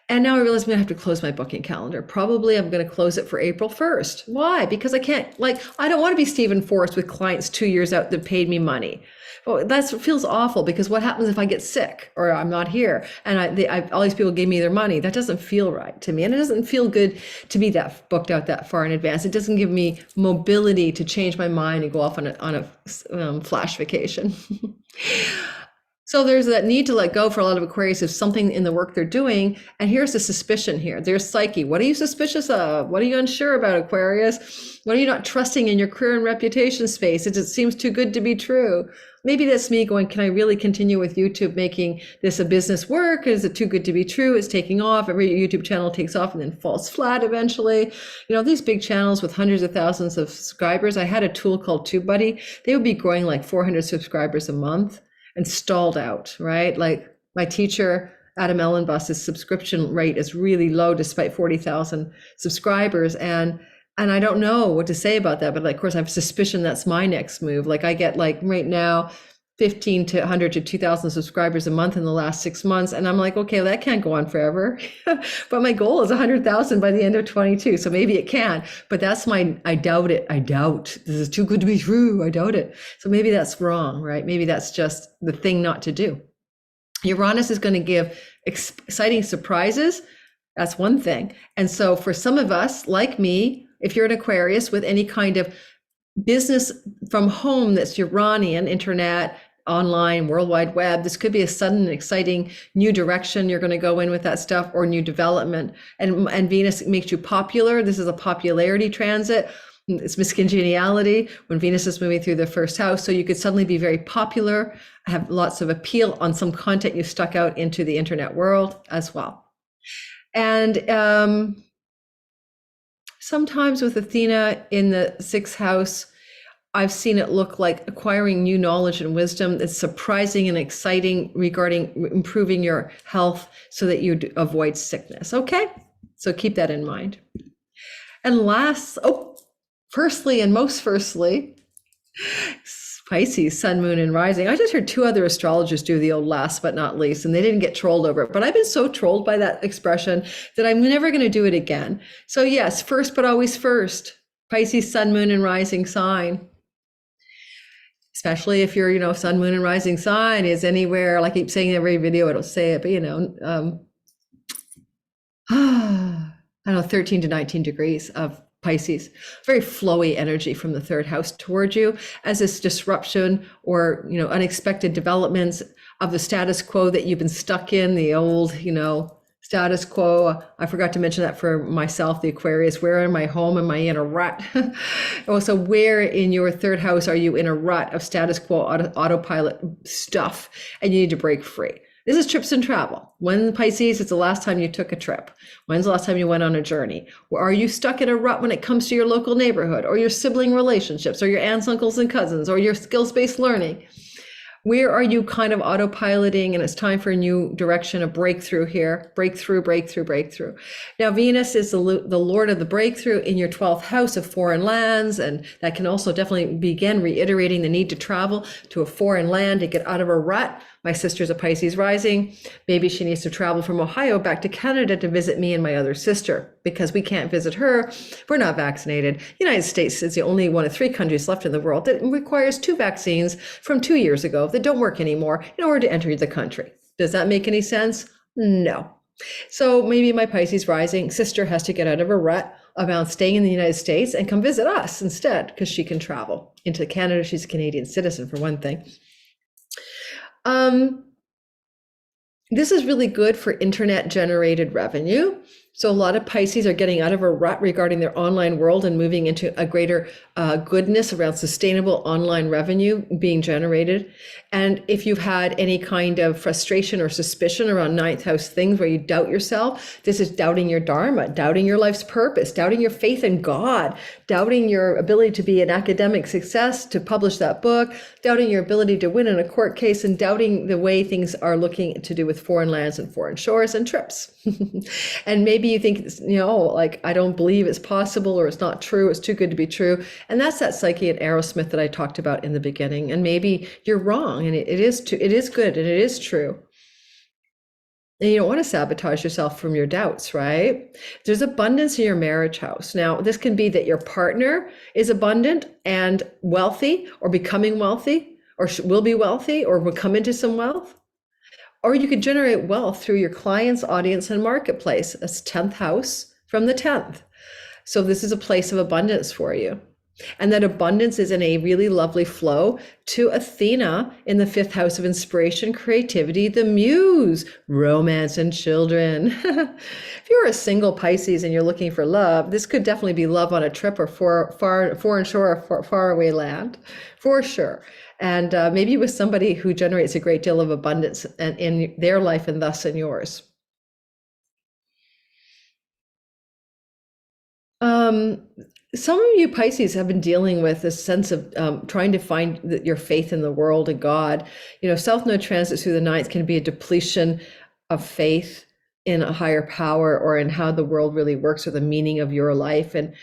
And now I realize I'm gonna have to close my booking calendar. Probably I'm gonna close it for April 1st. Why? Because I can't, like, I don't want to be Stephen Forrest with clients 2 years out that paid me money. Well, that feels awful, because what happens if I get sick or I'm not here and all these people gave me their money? That doesn't feel right to me. And it doesn't feel good to be that booked out that far in advance. It doesn't give me mobility to change my mind and go off on a flash vacation. So there's that need to let go for a lot of Aquarius of something in the work they're doing. And here's the suspicion here. There's Psyche. What are you suspicious of? What are you unsure about, Aquarius? What are you not trusting in your career and reputation space? It just seems too good to be true. Maybe that's me going, can I really continue with YouTube making this a business work? Is it too good to be true? It's taking off. Every YouTube channel takes off and then falls flat eventually. You know, these big channels with hundreds of thousands of subscribers. I had a tool called TubeBuddy. They would be growing like 400 subscribers a month and stalled out, right? Like my teacher, Adam Ellenbus's subscription rate is really low despite 40,000 subscribers. And I don't know what to say about that, but like, of course I have suspicion that's my next move. Like I get like right now, 15 to 100 to 2,000 subscribers a month in the last 6 months. And I'm like, okay, well, that can't go on forever. But my goal is 100,000 by the end of 22. So maybe it can, but that's I doubt it. I doubt this is too good to be true. I doubt it. So maybe that's wrong, right? Maybe that's just the thing not to do. Uranus is going to give exciting surprises. That's one thing. And so for some of us, like me, if you're an Aquarius with any kind of business from home that's Uranian, internet, online, World Wide Web, this could be a sudden, exciting new direction you're going to go in with that stuff, or new development. And Venus makes you popular. This is a popularity transit. It's miscongeniality when Venus is moving through the first house. So you could suddenly be very popular, have lots of appeal on some content you stuck out into the internet world as well. And sometimes with Athena in the 6th house, I've seen it look like acquiring new knowledge and wisdom that's surprising and exciting regarding improving your health so that you avoid sickness. Okay, so keep that in mind. And firstly, Pisces, sun, moon, and rising. I just heard 2 other astrologers do the old last but not least, and they didn't get trolled over it. But I've been so trolled by that expression that I'm never going to do it again. So yes, first but always first. Pisces, sun, moon, and rising sign. Especially if your, sun, moon, and rising sign is anywhere, like I keep saying in every video, I don't say it, but I don't know, 13 to 19 degrees of Pisces, very flowy energy from the 3rd house toward you as this disruption or, unexpected developments of the status quo that you've been stuck in, the old, status quo. I forgot to mention that for myself, the Aquarius. Where in my home am I in a rut? Also, where in your 3rd house are you in a rut of status quo autopilot stuff and you need to break free? This is trips and travel. When Pisces, it's the last time you took a trip. When's the last time you went on a journey? Or are you stuck in a rut when it comes to your local neighborhood or your sibling relationships or your aunts, uncles, and cousins or your skills-based learning? Where are you kind of autopiloting and it's time for a new direction, a breakthrough here, breakthrough. Now, Venus is the Lord of the breakthrough in your 12th house of foreign lands. And that can also definitely begin reiterating the need to travel to a foreign land to get out of a rut. My sister's a Pisces rising. Maybe she needs to travel from Ohio back to Canada to visit me and my other sister because we can't visit her. We're not vaccinated. The United States is the only one of 3 countries left in the world that requires 2 vaccines from 2 years ago that don't work anymore in order to enter the country. Does that make any sense? No. So maybe my Pisces rising sister has to get out of a rut about staying in the United States and come visit us instead because she can travel into Canada. She's a Canadian citizen for one thing. This is really good for internet generated revenue. So a lot of Pisces are getting out of a rut regarding their online world and moving into a greater goodness around sustainable online revenue being generated. And if you've had any kind of frustration or suspicion around 9th house things where you doubt yourself, this is doubting your dharma, doubting your life's purpose, doubting your faith in God, doubting your ability to be an academic success, to publish that book, doubting your ability to win in a court case, and doubting the way things are looking to do with foreign lands and foreign shores and trips. And maybe you think, like, I don't believe it's possible, or it's not true, it's too good to be true. And that's that Psyche and Aerosmith that I talked about in the beginning. And maybe you're wrong, and it is good, and it is true. And you don't want to sabotage yourself from your doubts, right? There's abundance in your marriage house. Now, this can be that your partner is abundant and wealthy, or becoming wealthy, or will be wealthy, or will come into some wealth. Or you could generate wealth through your clients, audience, and marketplace. That's 10th house from the 10th. So this is a place of abundance for you. And that abundance is in a really lovely flow to Athena in the 5th house of inspiration, creativity, the muse, romance, and children. If you're a single Pisces and you're looking for love, this could definitely be love on a trip or foreign shore or far away land, for sure. And maybe with somebody who generates a great deal of abundance in their life and thus in yours. Some of you Pisces have been dealing with this sense of trying to find your faith in the world and God. South Node transits through the 9th can be a depletion of faith in a higher power or in how the world really works or the meaning of your life. And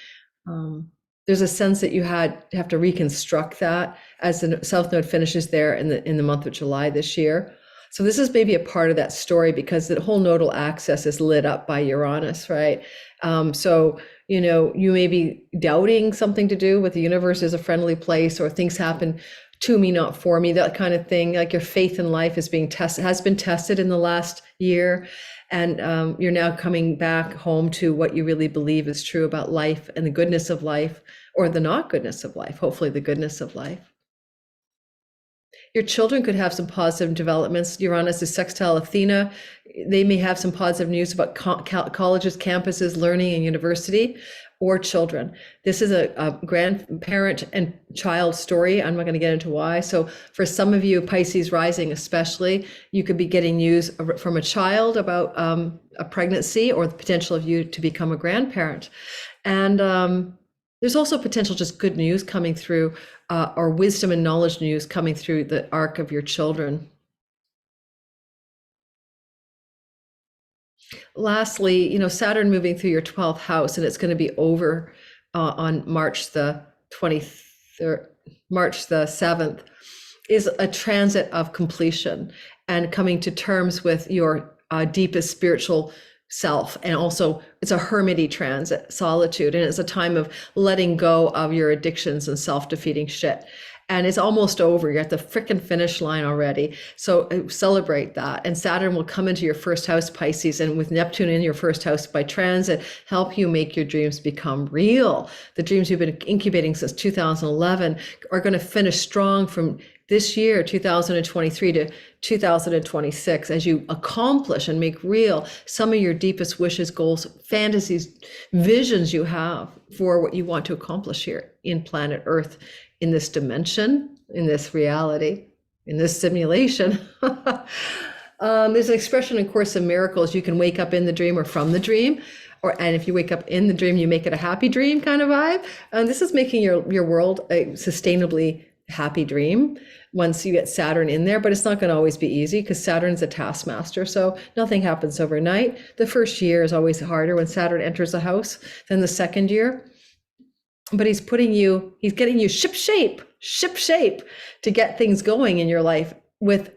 there's a sense that you have to reconstruct that as the South Node finishes there in the month of July this year. So this is maybe a part of that story because the whole nodal axis is lit up by Uranus, right? So you may be doubting something to do with the universe is a friendly place, or things happen to me, not for me, that kind of thing. Like your faith in life has been tested in the last year. And you're now coming back home to what you really believe is true about life and the goodness of life, or the not goodness of life, hopefully the goodness of life. Your children could have some positive developments. Uranus is sextile Athena. They may have some positive news about colleges, campuses, learning, and university, or children. This is a grandparent and child story. I'm not going to get into why. So for some of you, Pisces rising especially, you could be getting news from a child about a pregnancy or the potential of you to become a grandparent. And there's also potential just good news coming through, or wisdom and knowledge news coming through the arc of your children. Lastly, Saturn moving through your 12th house, and it's going to be over on March the 23rd, March the 7th, is a transit of completion and coming to terms with your deepest spiritual self. And also it's a hermity transit, solitude, and it's a time of letting go of your addictions and self-defeating shit. And it's almost over. You're at the frickin' finish line already. So celebrate that. And Saturn will come into your first house, Pisces, and with Neptune in your first house by transit, help you make your dreams become real. The dreams you've been incubating since 2011 are going to finish strong from this year, 2023 to 2026, as you accomplish and make real some of your deepest wishes, goals, fantasies, visions you have for what you want to accomplish here in planet Earth, in this dimension, in this reality, in this simulation. There's an expression in Course in Miracles, you can wake up in the dream or from the dream, and if you wake up in the dream, you make it a happy dream kind of vibe. And this is making your world a sustainably happy dream once you get Saturn in there, but it's not going to always be easy because Saturn's a taskmaster. So nothing happens overnight. The first year is always harder when Saturn enters a house than the second year. But he's getting you ship shape to get things going in your life with,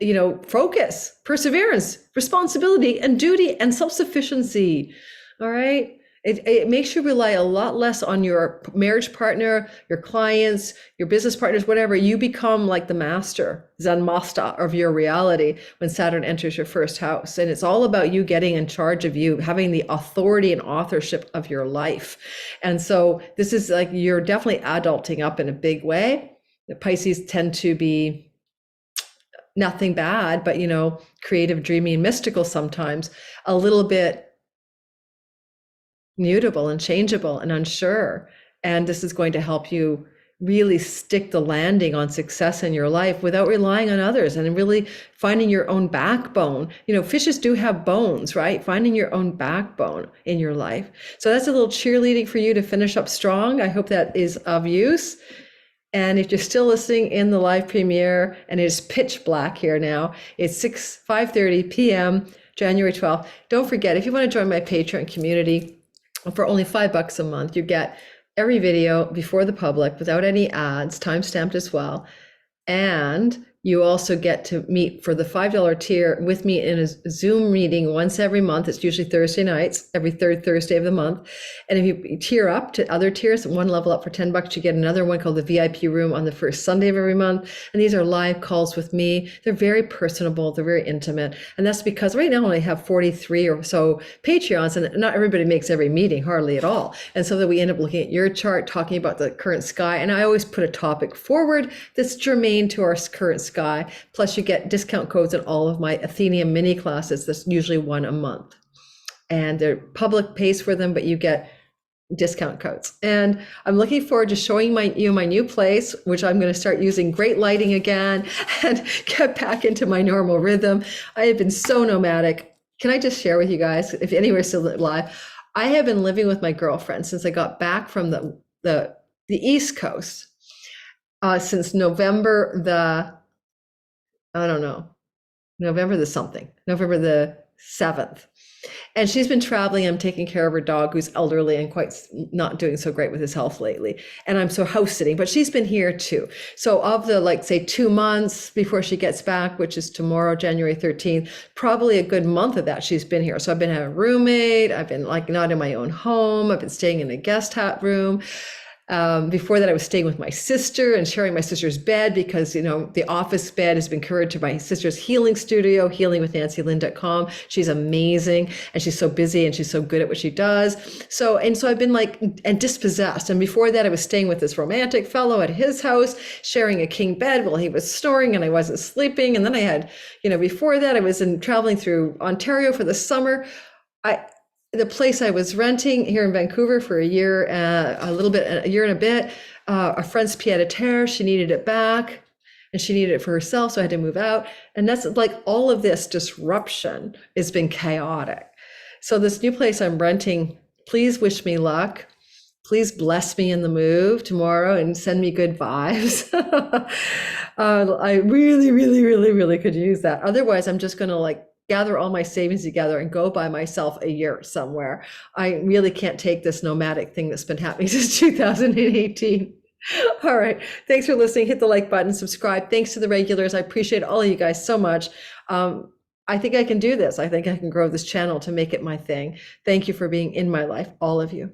focus, perseverance, responsibility, and duty and self-sufficiency. All right. It makes you rely a lot less on your marriage partner, your clients, your business partners, whatever. You become like the master, Zen master of your reality when Saturn enters your first house. And it's all about you getting in charge of you, having the authority and authorship of your life. And so this is like, you're definitely adulting up in a big way. The Pisces tend to be nothing bad, but, creative, dreamy, and mystical sometimes, a little bit mutable and changeable and unsure. And this is going to help you really stick the landing on success in your life without relying on others and really finding your own backbone. Fishes do have bones, right? Finding your own backbone in your life. So that's a little cheerleading for you to finish up strong. I hope that is of use. And if you're still listening in the live premiere, and it is pitch black here now, it's 5:30 p.m., January 12th. Don't forget, if you want to join my Patreon community, for only $5 a month, you get every video before the public without any ads, time-stamped as well. And You also get to meet for the $5 tier with me in a Zoom meeting once every month. It's usually Thursday nights, every third Thursday of the month. And if you tier up to other tiers, one level up for $10, you get another one called the VIP room on the first Sunday of every month. And these are live calls with me. They're very personable. They're very intimate. And that's because right now I only have 43 or so Patreons, and not everybody makes every meeting, hardly at all. And so that we end up looking at your chart, talking about the current sky. And I always put a topic forward that's germane to our current sky. Plus you get discount codes in all of my Athena mini classes. That's usually one a month. And the public pays for them, but you get discount codes. And I'm looking forward to showing you my new place, which I'm going to start using great lighting again and get back into my normal rhythm. I have been so nomadic. Can I just share with you guys, if anywhere's still live, I have been living with my girlfriend since I got back from the East Coast, since November November the 7th. And she's been traveling. I'm taking care of her dog, who's elderly and quite not doing so great with his health lately. And I'm so house sitting, but she's been here too. So of the, like, say 2 months before she gets back, which is tomorrow, January 13th, probably a good month of that she's been here. So I've been having a roommate. I've been like not in my own home. I've been staying in a guest hat room. Before that, I was staying with my sister and sharing my sister's bed because, you know, the office bed has been converted to my sister's healing studio, healingwithnancylynn.com. She's amazing and she's so busy and she's so good at what she does. So I've been like, and dispossessed. And before that, I was staying with this romantic fellow at his house, sharing a king bed while he was snoring and I wasn't sleeping. And then I had, you know, before that, I was traveling through Ontario for the summer. The place I was renting here in Vancouver for a year and a bit, a friend's pied a terre, she needed it back and she needed it for herself. So I had to move out. And that's like all of this disruption has been chaotic. So this new place I'm renting, please wish me luck. Please bless me in the move tomorrow and send me good vibes. I really, really, really, really could use that. Otherwise, I'm just going to like gather all my savings together and go by myself a year somewhere. I really can't take this nomadic thing that's been happening since 2018. All right. Thanks for listening. Hit the like button, subscribe. Thanks to the regulars. I appreciate all of you guys so much. I think I can do this. I think I can grow this channel to make it my thing. Thank you for being in my life, all of you.